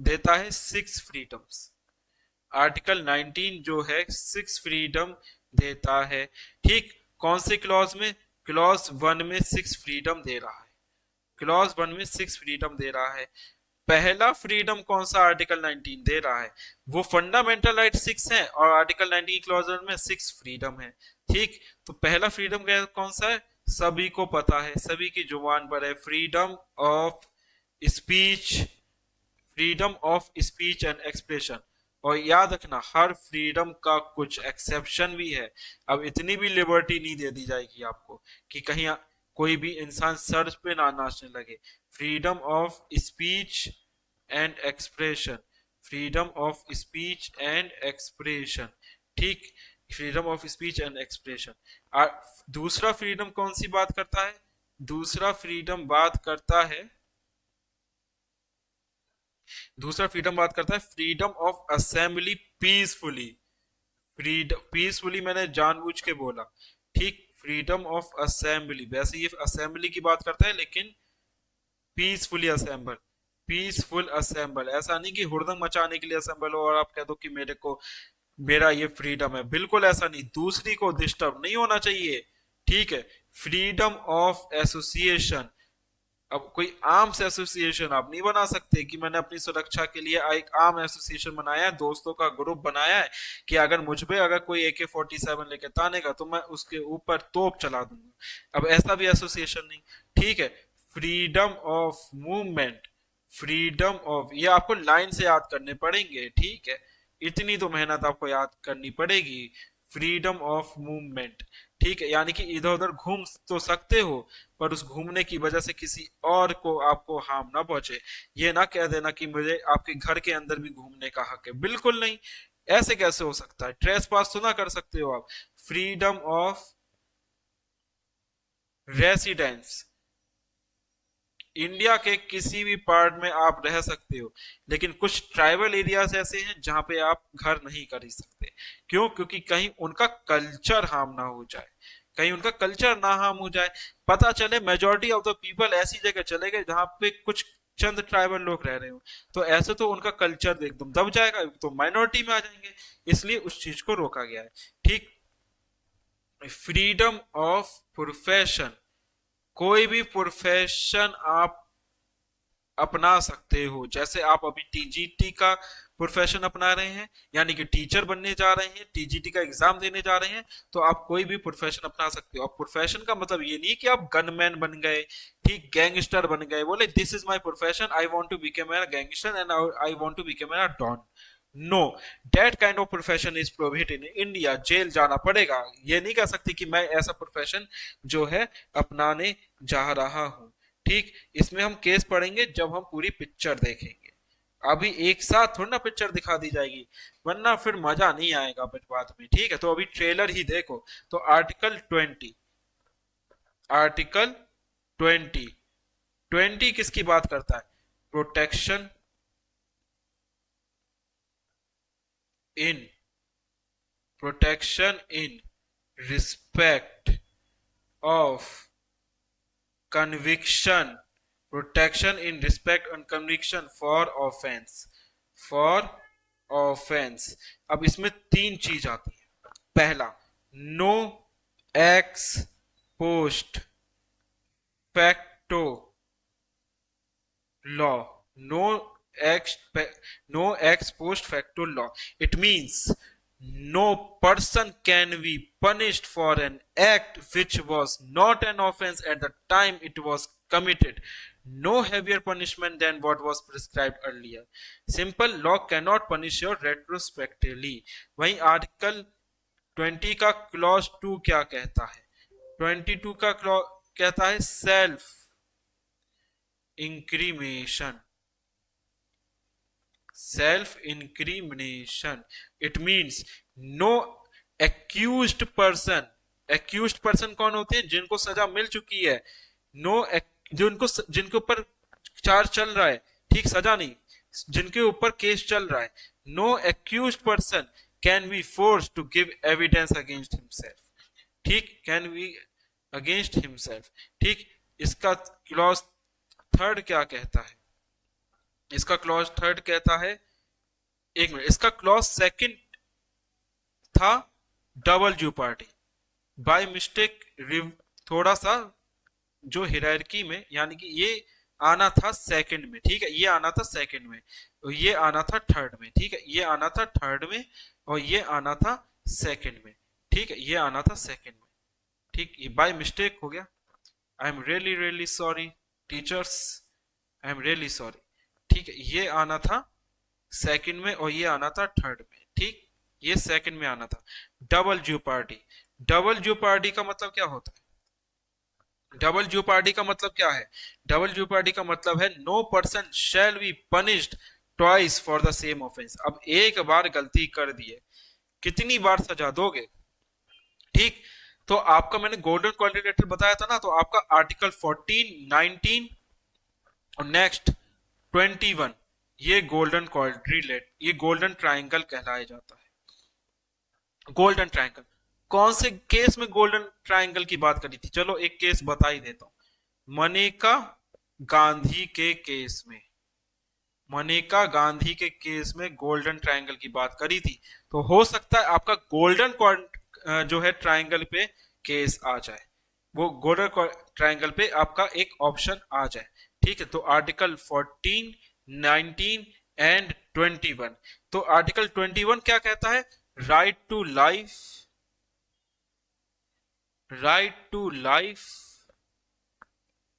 देता है 6 फ्रीडम्स। आर्टिकल 19 जो है 6 फ्रीडम देता है। ठीक, कौन से क्लॉज में? क्लॉज 1 में 6 फ्रीडम दे रहा है। क्लॉज 1 में 6 फ्रीडम दे रहा है। पहला फ्रीडम कौन सा आर्टिकल 19 दे रहा है? वो फंडामेंटल राइट 6 है और आर्टिकल 19 क्लॉज 1 में 6 फ्रीडम है। ठीक, तो पहला फ्रीडम कौन सा है? सभी को पता है, सभी की जुबान पर है, freedom of speech, freedom of speech and expression. और याद रखना, हर फ्रीडम का कुछ एक्सेप्शन भी है। अब इतनी भी लिबर्टी नहीं दे दी जाएगी आपको कि कहीं कोई भी इंसान सर पे ना नाचने लगे। Freedom of speech and expression, freedom of speech and expression. ठीक, freedom of speech and expression. दूसरा फ्रीडम कौन सी बात करता है? दूसरा फ्रीडम बात करता है, दूसरा फ्रीडम बात करता है freedom of assembly peacefully. Freedom peacefully मैंने जानबूझ के बोला। ठीक, फ्रीडम ऑफ असेंबली, वैसे ये असेंबली की बात करता है लेकिन पीसफुली असेंबल, पीसफुल असेंबल। ऐसा नहीं कि हुड़दंग मचाने के लिए असेंबल हो और आप कह दो कि मेरे को, मेरा ये फ्रीडम है, बिल्कुल ऐसा नहीं। दूसरी को डिस्टर्ब नहीं होना चाहिए। ठीक है, फ्रीडम ऑफ एसोसिएशन। अब कोई आर्म्स एसोसिएशन आप नहीं बना सकते कि मैंने अपनी सुरक्षा के लिए एक आर्म एसोसिएशन बनाया है, दोस्तों का ग्रुप बनाया है कि अगर मुझ पे अगर कोई AK-47 लेके तानेगा तो मैं उसके ऊपर तोप चला दूंगा। अब ऐसा भी एसोसिएशन नहीं। ठीक है, freedom of movement, freedom of, ये आपको लाइन से याद करने पड़ेंगे। ठीक है, इतनी तो मेहनत आपको याद करनी पड़ेगी। फ्रीडम ऑफ मूवमेंट, ठीक है, यानी कि इधर उधर घूम तो सकते हो पर उस घूमने की वजह से किसी और को आपको हार्म ना पहुंचे। ये ना कह देना कि मुझे आपके घर के अंदर भी घूमने का हक है, बिल्कुल नहीं। ऐसे कैसे हो सकता है? ट्रेस पास तो ना कर सकते हो आप। फ्रीडम ऑफ रेसिडेंस, इंडिया के किसी भी पार्ट में आप रह सकते हो लेकिन कुछ ट्राइबल एरियाज ऐसे हैं जहां पे आप घर नहीं कर सकते। क्यों? क्योंकि कहीं उनका कल्चर हार्म ना हो जाए, कहीं उनका कल्चर ना हार्म हो जाए। पता चले मेजोरिटी ऑफ द पीपल ऐसी जगह चले गए जहां पे कुछ चंद ट्राइबल लोग रह रहे हो, तो ऐसे तो उनका कल्चर एकदम दब जाएगा, तो माइनॉरिटी में आ जाएंगे। इसलिए उस चीज को रोका गया है। ठीक, फ्रीडम ऑफ प्रोफेशन, कोई भी प्रोफेशन आप अपना सकते हो। जैसे आप अभी TGT का प्रोफेशन अपना रहे हैं, यानी कि टीचर बनने जा रहे हैं, TGT का एग्जाम देने जा रहे हैं, तो आप कोई भी प्रोफेशन अपना सकते हो। और प्रोफेशन का मतलब ये नहीं कि आप गनमैन बन गए, ठीक, गैंगस्टर बन गए, बोले this is my profession, I want to become a gangster and I want to become a don. No, that kind of profession is prohibited in India, jail जाना पड़ेगा। ये नहीं कह सकती कि मैं ऐसा प्रोफेशन जो है अपनाने जा रहा हूं। ठीक, इसमें हम केस पढ़ेंगे जब हम पूरी पिक्चर देखेंगे। अभी एक साथ थोड़ा ना पिक्चर दिखा दी जाएगी, वरना फिर मजा नहीं आएगा बात में। ठीक है, तो अभी ट्रेलर ही देखो। तो आर्टिकल 20, आर्टिकल 20, 20 किसकी बात करता है? Protection in, protection in respect of conviction, protection in respect and conviction for offense, for offense। अब इसमें 3 चीज आती है। पहला, no ex post facto law, no ex no ex post facto law, it means no person can be punished for an act which was not an offense at the time it was committed, no heavier punishment than what was prescribed earlier, simple, law cannot punish you retrospectively। वहीं article 20 का clause 2 क्या कहता है? 22 का clause कहता है self incrimination, self incrimination, it means no accused person, accused person कौन होते हैं, जिनको सजा मिल चुकी है, नो जिनको जिनके ऊपर चार्ज चल रहा है, ठीक, सजा नहीं, जिनके ऊपर केस चल रहा है, no accused person can be force to give evidence against himself, ठीक, कैन बी अगेंस्ट हिमसेल्फ, ठीक। इसका क्लॉज थर्ड क्या कहता है, इसका क्लॉज थर्ड कहता है, एक मिनट, इसका क्लॉज सेकंड था डबल ज्यूपार्टी, बाय मिस्टेक थोड़ा सा जो हिरार्की में, यानी कि ये आना था सेकंड में, ठीक है, ये आना था सेकंड में, और ये आना था थर्ड में, ठीक है, ये आना था थर्ड में और ये आना था सेकंड में, ठीक है, ये आना था सेकंड में, ठीक, ये बाय मिस्टेक हो गया। I am really really sorry teachers, I am really sorry, ठीक है, ये आना था सेकंड में और ये आना था थर्ड में, ठीक, ये सेकंड में आना था। डबल ज्यूपार्टी, डबल ज्यूपार्टी का मतलब क्या होता है, डबल ज्यूपार्टी का मतलब क्या है, डबल ज्यूपार्टी का मतलब है no person shall be punished twice for the same offence. अब एक बार गलती कर दी है, कितनी बार सजा दोगे, ठीक। तो आपका मैंने गोल्डन क्वाड्रिलेटरल बताया था ना, तो आपका आर्टिकल 14, 19 और नेक्स्ट 21, ये गोल्डन क्वाड्रिलेट, ये गोल्डन ट्राइंगल कहलाया जाता है। गोल्डन ट्राइंगल, कौन से केस में गोल्डन ट्राइंगल की बात करी थी, चलो एक केस बता ही देता हूं, मनेका गांधी के केस में, मनेका गांधी के केस में गोल्डन ट्राइंगल की बात करी थी, तो हो सकता है आपका गोल्डन जो है ट्राइंगल पे केस आ जाए, वो गोल्डन ट्राइंगल पे आपका एक ऑप्शन आ जाए, ठीक है। तो आर्टिकल 14, 19 एंड 21, तो आर्टिकल 21 क्या कहता है, right to life, right to life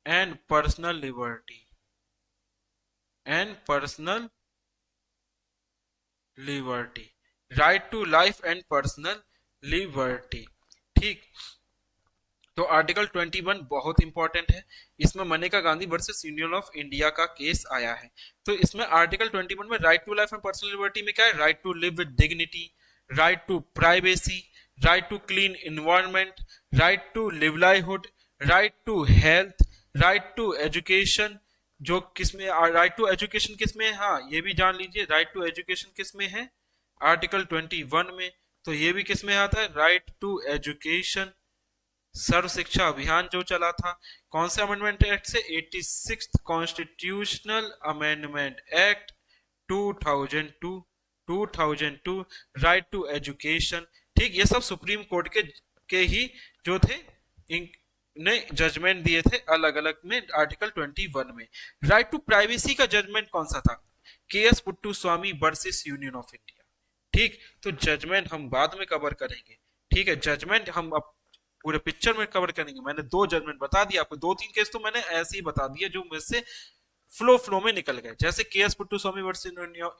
and personal liberty, and personal liberty, right to life and personal liberty, ठीक। तो आर्टिकल 21 बहुत इंपॉर्टेंट है, इसमें Maneka Gandhi versus union of India का केस आया है। तो इसमें आर्टिकल 21 में right to life and personal liberty में क्या है, right to live with dignity, right to privacy, right to clean environment, right to livelihood, right to health, right to education, जो किसमें राइट टू एजुकेशन किसमें, हाँ ये भी जान लीजिए, राइट टू एजुकेशन किसमें है, आर्टिकल 21 में, तो ये भी किसमें आता है, राइट टू एजुकेशन। सर्व शिक्षा अभियान जो चला था, कौन से अमेंडमेंट एक्ट से, 86th constitutional amendment act 2002, 2002, right to education, ठीक, ये सब सुप्रीम कोर्ट के ही जो थे ने जजमेंट दिए थे अलग अलग में आर्टिकल 21 में। राइट टू प्राइवेसी का जजमेंट कौन सा था, KS. Puttaswamy versus union of India, ठीक। तो जजमेंट हम बाद में कवर करेंगे, ठीक है, जजमेंट हम अब पूरे पिक्चर में कवर करेंगे। मैंने दो जजमेंट बता दिया आपको, दो तीन केस तो मैंने ऐसे ही बता दिया जो मुझसे फ्लो में निकल गए, जैसे K S. Puttaswamy versus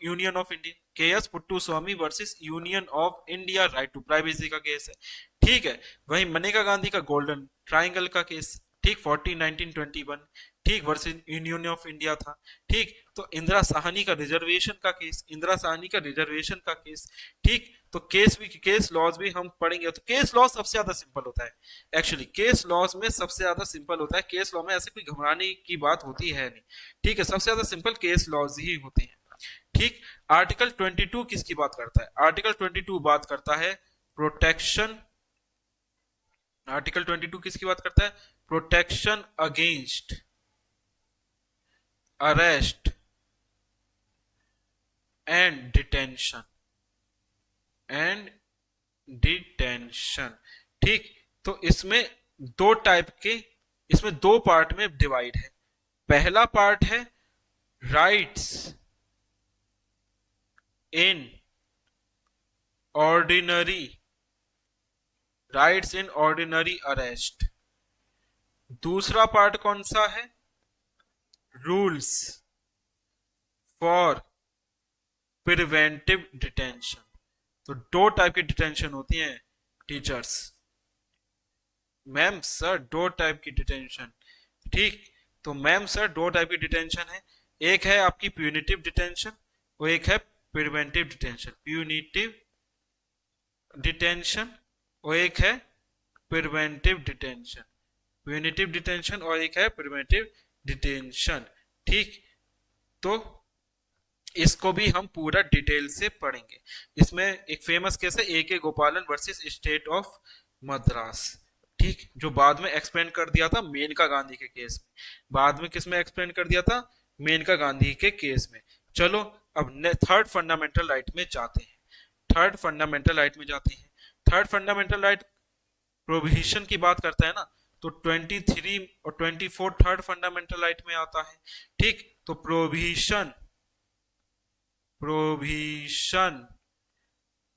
union of India, K S. Puttaswamy versus union of India, right to privacy का केस है, ठीक है। वहीं मनेका गांधी का गोल्डन ट्राइंगल का केस, ठीक, 14, 19, 21, ठीक, वर्सेस यूनियन ऑफ इंडिया था, ठीक। तो इंदिरा साहनी का रिजर्वेशन का केस, इंदिरा साहनी का रिजर्वेशन का केस, ठीक। तो केस लॉज भी हम पढ़ेंगे। तो केस लॉ सबसे ज्यादा सिंपल होता है, एक्चुअली केस लॉज में सबसे ज्यादा सिंपल होता है, केस लॉ में ऐसे कोई घबराने की बात होती है नहीं, ठीक है, सबसे ज्यादा सिंपल केस लॉज ही होते हैं, ठीक। आर्टिकल 22 किसकी बात करता है, आर्टिकल 22 बात करता है प्रोटेक्शन, आर्टिकल 22 किसकी बात करता है, protection against arrest and detention, and detention, ठीक। तो इसमें दो टाइप के, इसमें दो पार्ट में डिवाइड है। पहला पार्ट है rights in ordinary, rights in ordinary arrest. दूसरा पार्ट कौन सा है, रूल्स फॉर प्रिवेंटिव डिटेंशन। तो दो टाइप की डिटेंशन होती है टीचर्स, मैम सर दो टाइप की डिटेंशन, ठीक। तो मैम सर दो टाइप की डिटेंशन है, एक है आपकी प्यूनिटिव डिटेंशन, वो एक है प्रिवेंटिव डिटेंशन, प्यूनिटिव डिटेंशन, और एक है प्रिवेंटिव डिटेंशन, प्यूनिटिव डिटेंशन और एक है प्रिवेंटिव डिटेंशन। ठीक, तो इसको भी हम पूरा डिटेल से पढ़ेंगे। इसमें एक फेमस केस है ए के गोपालन वर्सेस स्टेट ऑफ मद्रास। ठीक, जो बाद में एक्सप्लेन कर दिया था मेनका गांधी के केस में, बाद में किसमें एक्सप्लेन कर दिया था, मेनका गांधी के केस में। चलो अब थर्ड फंडामेंटल राइट में जाते हैं, थर्ड फंडामेंटल राइट में जाते हैं। थर्ड फंडामेंटल राइट प्रोविजन की बात करता है ना, तो 23 और 24 थर्ड फंडामेंटल राइट में आता है। ठीक, तो प्रोविजन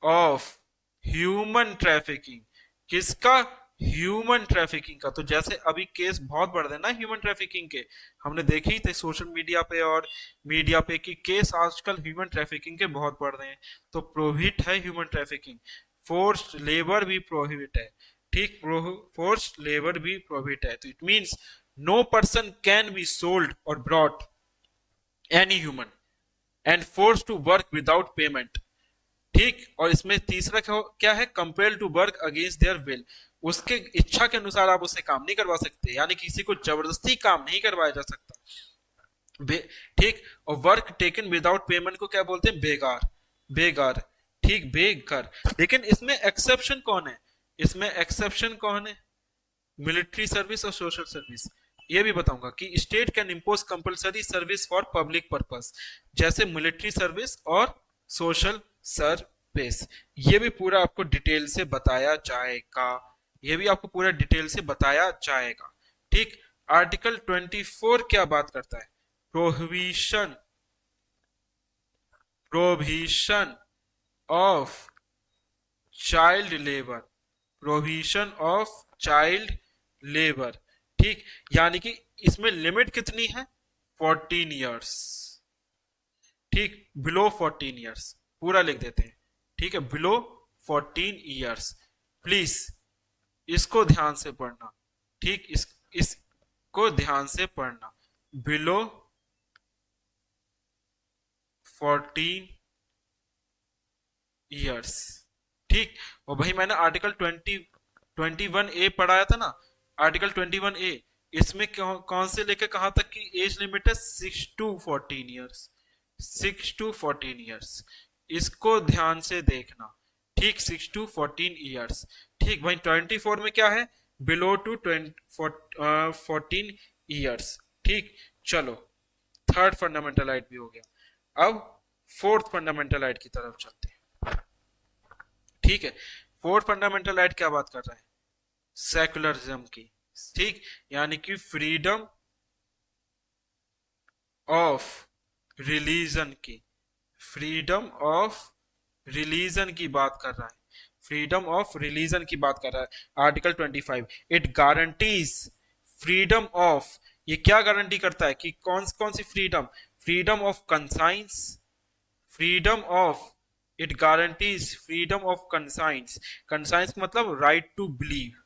ऑफ ह्यूमन ट्रैफिकिंग, किसका, ह्यूमन ट्रैफिकिंग का। तो जैसे अभी केस बहुत बढ़ रहे हैं ना ह्यूमन ट्रैफिकिंग के, हमने देखे ही थे सोशल मीडिया पे और मीडिया पे कि केस आजकल ह्यूमन ट्रैफिकिंग के बहुत बढ़ रहे हैं। तो प्रोहिबिट है ह्यूमन ट्रैफिकिंग, फोर्स्ड लेबर भी प्रोहिबिट है। ठीक, फोर्स्ड लेबर भी प्रोहिबिट है। तो it means no person can be sold और brought any human and force to work without payment. ठीक, और इसमें तीसरा क्या है, compel to work against their will, उसके इच्छा के अनुसार आप उससे काम नहीं करवा सकते, यानी किसी को जबरदस्ती काम नहीं करवाया जा सकता। ठीक, और वर्क टेकन विदाउट पेमेंट को क्या बोलते हैं, बेगार, बेगार। ठीक, बेगार। लेकिन इसमें एक्सेप्शन कौन है, इसमें एक्सेप्शन कौन है, मिलिट्री सर्विस और सोशल सर्विस। ये भी बताऊंगा कि state can impose compulsory service for public purpose, जैसे मिलिट्री सर्विस और सोशल सर्विस। ये भी पूरा आपको डिटेल से बताया जाएगा, ये भी आपको पूरा डिटेल से बताया जाएगा। ठीक, आर्टिकल 24 क्या बात करता है, prohibition prohibition of child labour, prohibition of child labour. ठीक, यानी कि इसमें लिमिट कितनी है, 14 इयर्स। ठीक, बिलो 14 इयर्स पूरा लिख देते हैं। ठीक है, बिलो 14 इयर्स, प्लीज इसको ध्यान से पढ़ना। ठीक, इसको ध्यान से पढ़ना, बिलो 14 इयर्स। ठीक, और भाई मैंने आर्टिकल 21A पढ़ाया था ना, आर्टिकल 21A, इसमें कौन से लेके कहां तक की एज लिमिट है, 6 to 14 इयर्स, 6 to 14 इयर्स, इसको ध्यान से देखना। ठीक, 6 to 14 इयर्स। ठीक भाई, 24 में क्या है, बिलो टू 14 इयर्स। ठीक, चलो थर्ड फंडामेंटल राइट भी हो गया। अब फोर्थ फंडामेंटल राइट की तरफ चलते हैं। ठीक है, फोर्थ फंडामेंटल राइट क्या बात कर रहा है, सेकुलरिज्म की। ठीक, यानी कि फ्रीडम ऑफ रिलीजन की, फ्रीडम ऑफ रिलीजन की बात कर रहा है, फ्रीडम ऑफ रिलीजन की बात कर रहा है। Article 25 it guarantees freedom of, ये क्या गारंटी करता है कि कौन कौन सी freedom, freedom of conscience, freedom of, it guarantees freedom of conscience. Conscience मतलब राइट टू बिलीव,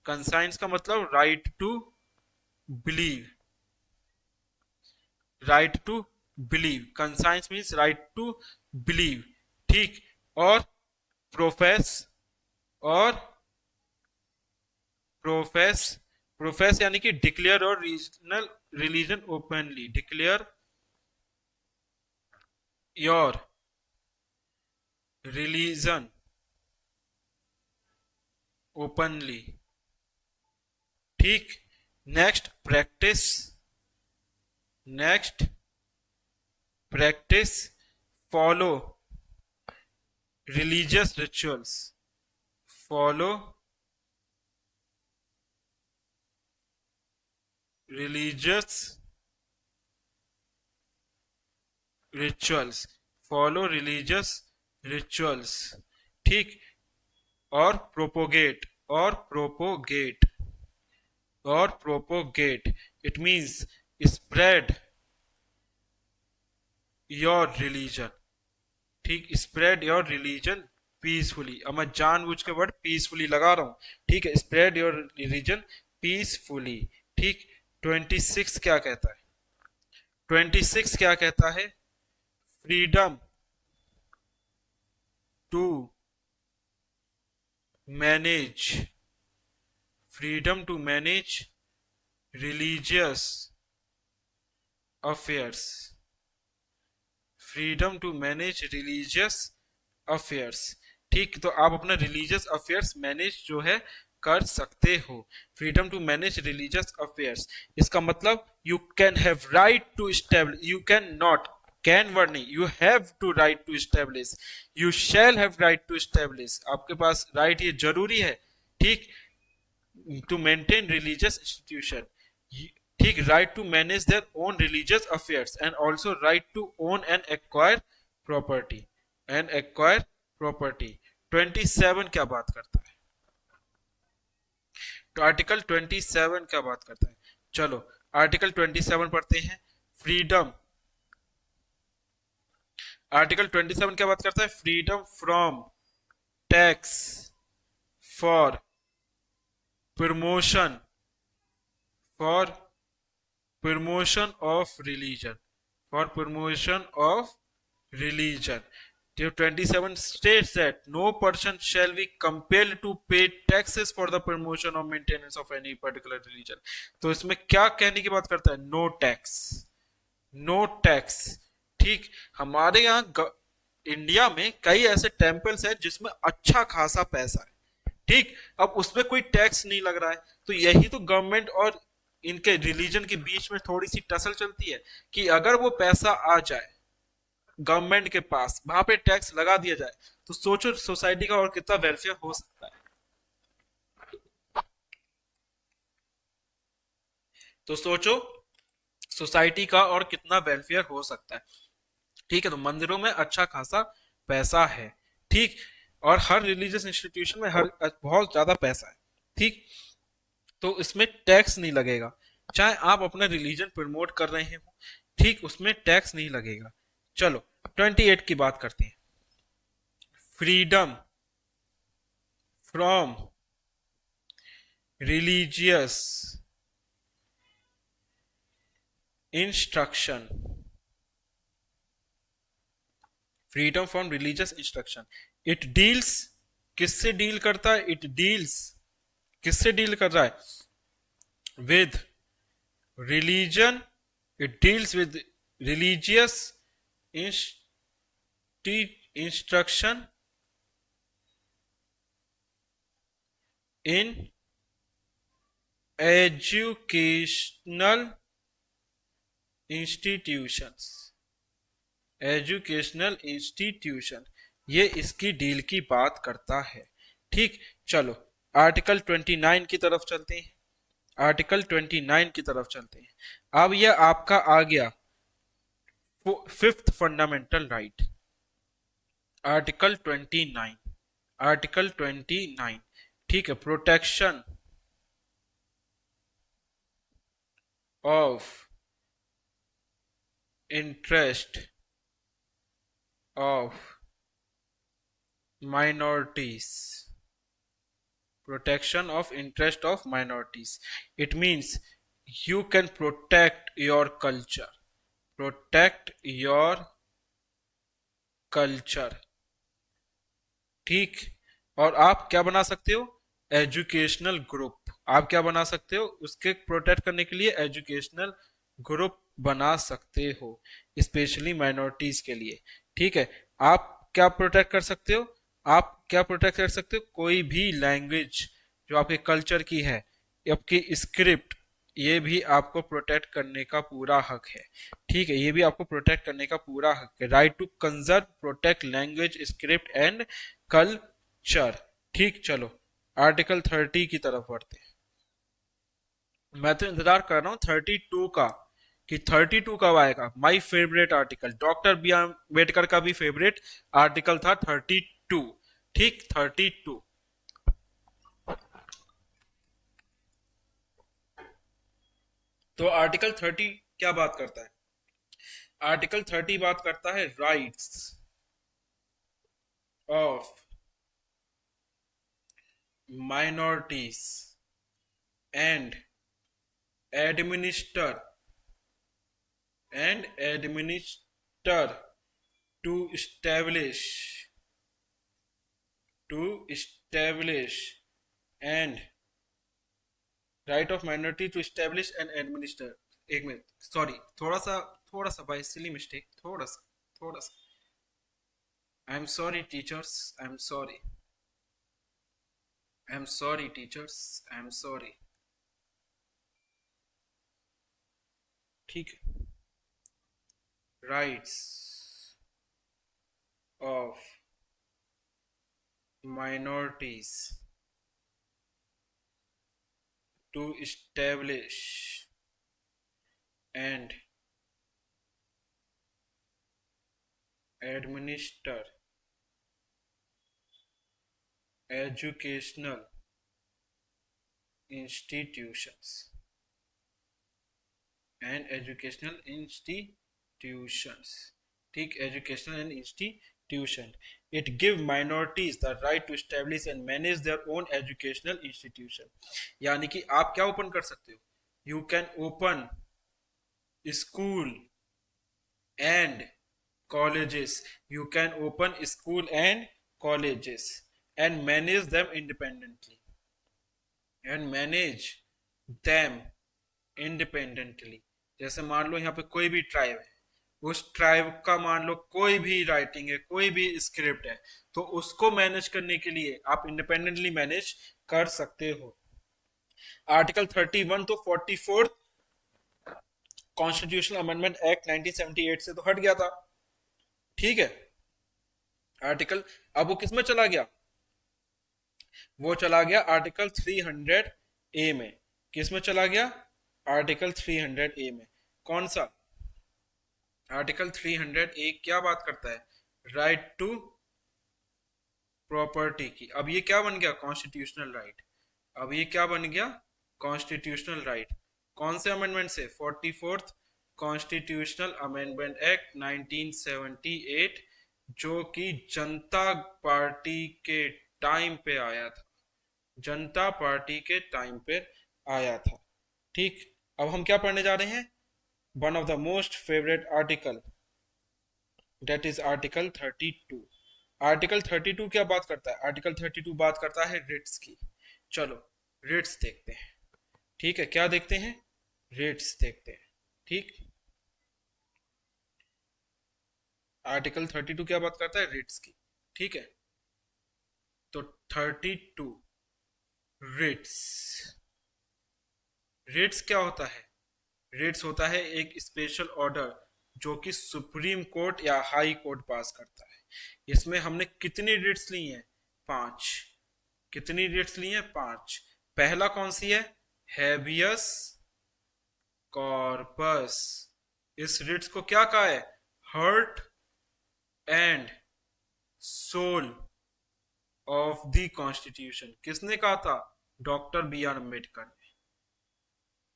कंसाइंस का मतलब right to believe, right to believe, conscience means right to believe. ठीक, और प्रोफेस, और प्रोफेस, प्रोफेस यानी कि डिक्लेयर और regional religion openly, declare your religion openly. ठीक, next practice, next practice follow religious rituals, follow religious rituals, follow religious rituals. ठीक, और propagate, और प्रोपोगेट, और propagate, it means spread your religion. ठीक, spread your religion peacefully, अब मैं जानबूझ के वर्ड पीसफुली लगा रहा हूं। ठीक है, स्प्रेड योर रिलीजन पीसफुली। ठीक, 26 क्या कहता है, 26 क्या कहता है, freedom to manage religious affairs, freedom to manage religious affairs. ठीक, तो आप अपना रिलीजियस अफेयर्स मैनेज जो है कर सकते हो। Freedom to manage religious affairs, इसका मतलब you can have right to establish, you can not, can word नहीं, you have to right to establish, you shall have right to establish, आपके पास राइट ये जरूरी है। ठीक, टू मेंटेन रिलीजियस इंस्टीट्यूशन, ठीक, right to manage their own religious affairs and also right to own and acquire property, and acquire property. 27 क्या बात करता है? तो आर्टिकल 27 क्या बात करता है? चलो आर्टिकल 27 पढ़ते हैं। फ्रीडम, आर्टिकल 27 क्या बात करता है? Freedom from tax for promotion, for promotion of religion, for promotion of religion. 27 states that no person shall be compelled to pay taxes for the promotion or maintenance of any particular religion. तो इसमें क्या कहने की बात करता है? No tax, no tax. ठीक, हमारे यहाँ इंडिया में कई ऐसे टेम्पल्स हैं जिसमें अच्छा खासा पैसा है। ठीक, अब उसमें कोई टैक्स नहीं लग रहा है, तो यही तो गवर्नमेंट और इनके रिलीजन के बीच में थोड़ी सी टसल चलती है कि अगर वो पैसा आ जाए गवर्नमेंट के पास, वहां पे टैक्स लगा दिया जाए, तो सोचो सोसाइटी का और कितना वेलफेयर हो सकता है। तो सोचो सोसाइटी का और कितना वेलफेयर हो सकता है। ठीक है, तो मंदिरों में अच्छा खासा पैसा है। ठीक, और हर रिलीजियस इंस्टीट्यूशन में हर बहुत ज्यादा पैसा है। ठीक, तो इसमें टैक्स नहीं लगेगा, चाहे आप अपना रिलीजन प्रमोट कर रहे हो, ठीक, उसमें टैक्स नहीं लगेगा। चलो 28 की बात करते हैं। Freedom from religious instruction, freedom from religious instruction, it deals, किससे डील करता है? इट डील्स, किससे डील कर रहा है? With religion, it deals with religious instruction in educational institutions, educational institution, ये इसकी डील की बात करता है। ठीक, चलो आर्टिकल 29 की तरफ चलते हैं, आर्टिकल 29 की तरफ चलते हैं। अब यह आपका आ गया fifth fundamental right, article 29, article 29। ठीक है, protection of interest of minorities, protection of interest of minorities, it means you can protect your culture, protect your culture। ठीक, और आप क्या बना सकते हो? एजुकेशनल ग्रुप, आप क्या बना सकते हो? उसके प्रोटेक्ट करने के लिए एजुकेशनल ग्रुप बना सकते हो, स्पेशली माइनॉरिटीज के लिए। ठीक है, आप क्या प्रोटेक्ट कर सकते हो? आप क्या प्रोटेक्ट कर सकते हो? कोई भी लैंग्वेज जो आपके कल्चर की है, आपकी स्क्रिप्ट, ये भी आपको प्रोटेक्ट करने का पूरा हक है। ठीक है, ये भी आपको प्रोटेक्ट करने का पूरा हक है। Right to conserve, protect language, script and culture. ठीक, चलो आर्टिकल 30 की तरफ बढ़ते हैं। मैं तो इंतजार कर रहा हूँ 32 का, कि 32 कब आएगा। My favourite article, doctor B Ambedkar का भी फेवरेट आर्टिकल था 32। ठीक, 32। तो आर्टिकल 30 क्या बात करता है? आर्टिकल 30 बात करता है rights of minorities and administer to establish and right of minority to establish and administer. एक मिनट, सॉरी, थोड़ा सा भाई, सिली मिस्टेक, थोड़ा सा I am sorry teachers, I am sorry teachers, I am sorry. ठीक है, rights of minorities to establish and administer educational institutions ठीक, educational and institution. It give minorities the right to establish and manage their own educational institution. यानी कि आप क्या open कर सकते हो? You can open school and colleges. You can open school and colleges and manage them independently. जैसे मान लो यहाँ पे कोई भी ट्राइब है, उस ट्राइब का मान लो कोई भी राइटिंग है, कोई भी स्क्रिप्ट है, तो उसको मैनेज करने के लिए आप इंडिपेंडेंटली मैनेज कर सकते हो। आर्टिकल 31 तो 44 कॉन्स्टिट्यूशनल अमेंडमेंट एक्ट 1978 से तो हट गया था, ठीक है। आर्टिकल अब वो किसमें चला गया? वो चला गया आर्टिकल 300 ए में। किसमें चला गया? आर्टिकल 300 ए में। कौन सा आर्टिकल 300 ए क्या बात करता है? राइट टू प्रॉपर्टी की। अब ये क्या बन गया? Constitutional right. अब ये क्या बन गया? Constitutional right. कौन से अमेंडमेंट से? 44th कॉन्स्टिट्यूशनल अमेंडमेंट एक्ट 1978, जो कि जनता पार्टी के टाइम पे आया था, जनता पार्टी के टाइम पे आया था, ठीक। अब हम क्या पढ़ने जा रहे हैं? One of the most favourite article, that is article 32। Article 32 क्या बात करता है? आर्टिकल 32 बात करता है रिट्स की। चलो रिट्स देखते हैं, ठीक है। क्या देखते हैं? रिट्स देखते हैं, ठीक। आर्टिकल 32 क्या बात करता है? रिट्स की, ठीक है। तो 32 रिट्स, रिट्स क्या होता है? रिट्स होता है एक स्पेशल ऑर्डर जो कि सुप्रीम कोर्ट या हाई कोर्ट पास करता है। इसमें हमने कितनी रिट्स ली हैं? 5। कितनी रिट्स ली हैं? 5। पहला कौन सी है? Habeas corpus. इस रिट्स को क्या कहा है? Heart and soul of the constitution. किसने कहा था? डॉक्टर बी आर अम्बेडकर ने।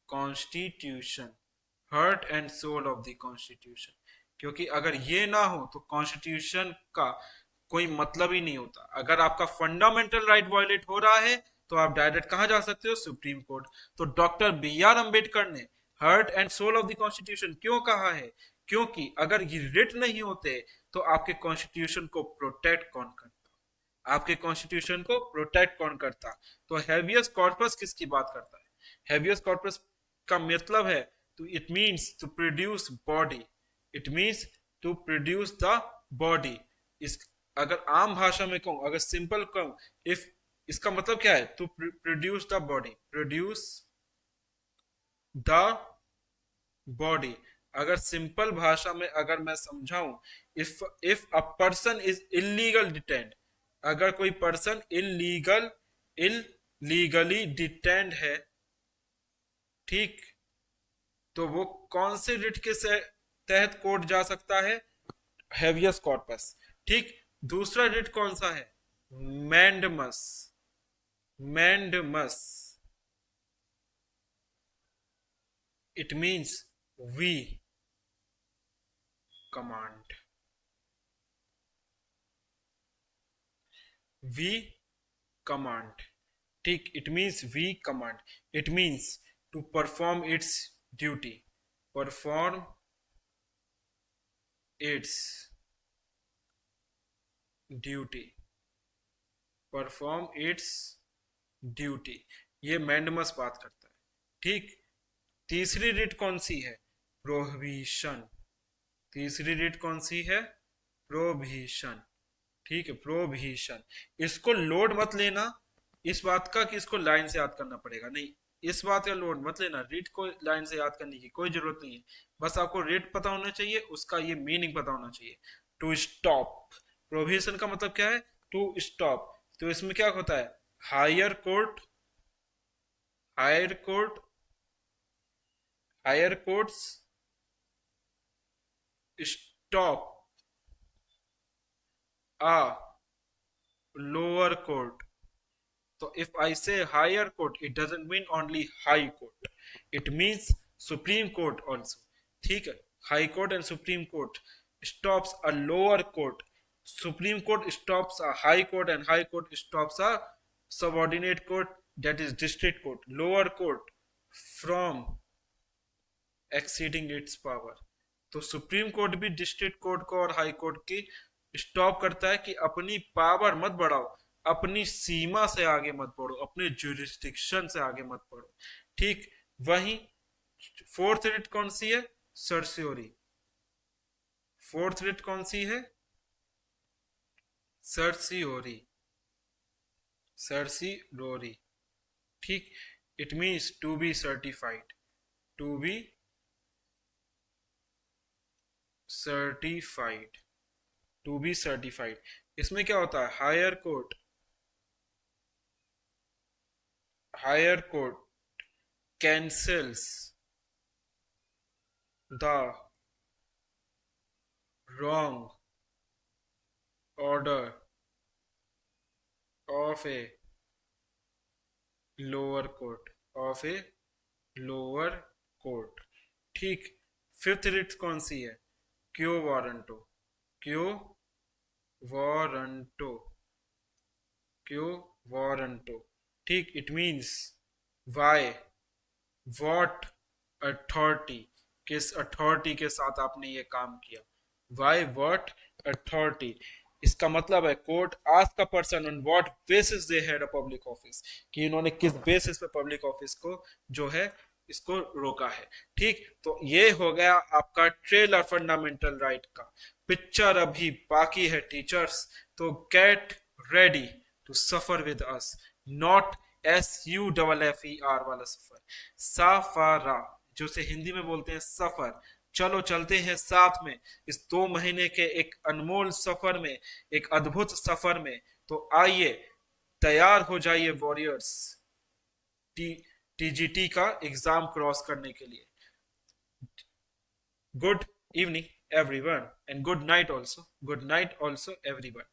Constitution, heart and soul of the constitution. क्योंकि अगर ये ना हो तो कॉन्स्टिट्यूशन का कोई मतलब ही नहीं होता। अगर आपका फंडामेंटल राइट वायलेट हो रहा है तो आप डायरेक्ट कहां जा सकते हो? Supreme Court. तो डॉक्टर बी आर अम्बेडकर ने heart and soul of the constitution क्यों कहा है? क्योंकि अगर ये रिट नहीं होते तो आपके कॉन्स्टिट्यूशन को प्रोटेक्ट कौन करता? आपके कॉन्स्टिट्यूशन को प्रोटेक्ट कौन करता? तो हैबियस कॉर्पस किसकी बात करता है? हैबियस कॉर्पस का मतलब है तो it means to produce body. It means to produce the body. इस अगर आम भाषा में कहूं, अगर सिंपल कहूं, इफ इसका मतलब क्या है? To produce the body, produce the body. अगर सिंपल भाषा में अगर मैं समझाऊं, if a person is illegal detained, अगर कोई पर्सन इलीगली डिटेंड है, ठीक, तो वो कौन से रिट के तहत कोर्ट जा सकता है? हैबियस कॉर्पस, ठीक। दूसरा रिट कौन सा है? Mandamus. Mandamus it means we command. We command, ठीक। It means we command. It means to perform its duty, perform its duty, perform its duty, ये मैंडमस बात करता है। ठीक, तीसरी रिट कौन सी है? प्रोहिबिशन। तीसरी रिट कौन सी है? प्रोहिबिशन। ठीक है, प्रोहिबिशन। इसको लोड मत लेना इस बात का कि इसको लाइन से याद करना पड़ेगा, नहीं, इस बात का लोड मत लेना, रीड को लाइन से याद करने की कोई जरूरत नहीं है। बस आपको रीड पता होना चाहिए, उसका ये मीनिंग पता होना चाहिए। टू स्टॉप, प्रोहिबिशन का मतलब क्या है? To stop. तो इसमें क्या होता है? Higher court, higher court, higher courts stop a lower court. So if I say higher court, it doesn't mean only high court. It means Supreme Court also. ठीक है, High Court and Supreme Court stops a lower court. Supreme Court stops a High Court and High Court stops a subordinate court, that is District Court. Lower court from exceeding its power. तो supreme court भी district court को और high court की stop करता है कि अपनी power मत बढ़ाओ, अपनी सीमा से आगे मत बढ़ो, अपने जुरिस्डिक्शन से आगे मत बढ़ो। ठीक, वही फोर्थ रिट कौन सी है? सर्सियोरी। फोर्थ रिट कौन सी है? Certiorari, certiorari. ठीक, it means to be certified, to be certified, to be certified. इसमें क्या होता है? Higher court, higher court cancels the wrong order of a lower court, of a lower court. ठीक, fifth writ कौन सी है? क्यो warranto, quo warranto, quo warranto. ठीक, it means why, what authority, किस अथॉरिटी के साथ आपने ये काम किया, वाई व्हाट अथॉरिटी। इसका मतलब है court ask a person on what basis they had a public office, कि इन्होंने किस बेसिस पे पब्लिक ऑफिस को जो है इसको रोका है। ठीक, तो ये हो गया आपका ट्रेलर फंडामेंटल राइट का। पिक्चर अभी बाकी है टीचर्स, तो get ready to suffer with us, not SUFFER वाला सफर, सफरा, जो से हिंदी में बोलते हैं सफर। चलो चलते हैं साथ में इस 2 महीने के एक अनमोल सफर में, एक अद्भुत सफर में। तो आइए तैयार हो जाइए वॉरियर्स, TGT का एग्जाम क्रॉस करने के लिए। Good evening everyone and good night also, good night also everyone.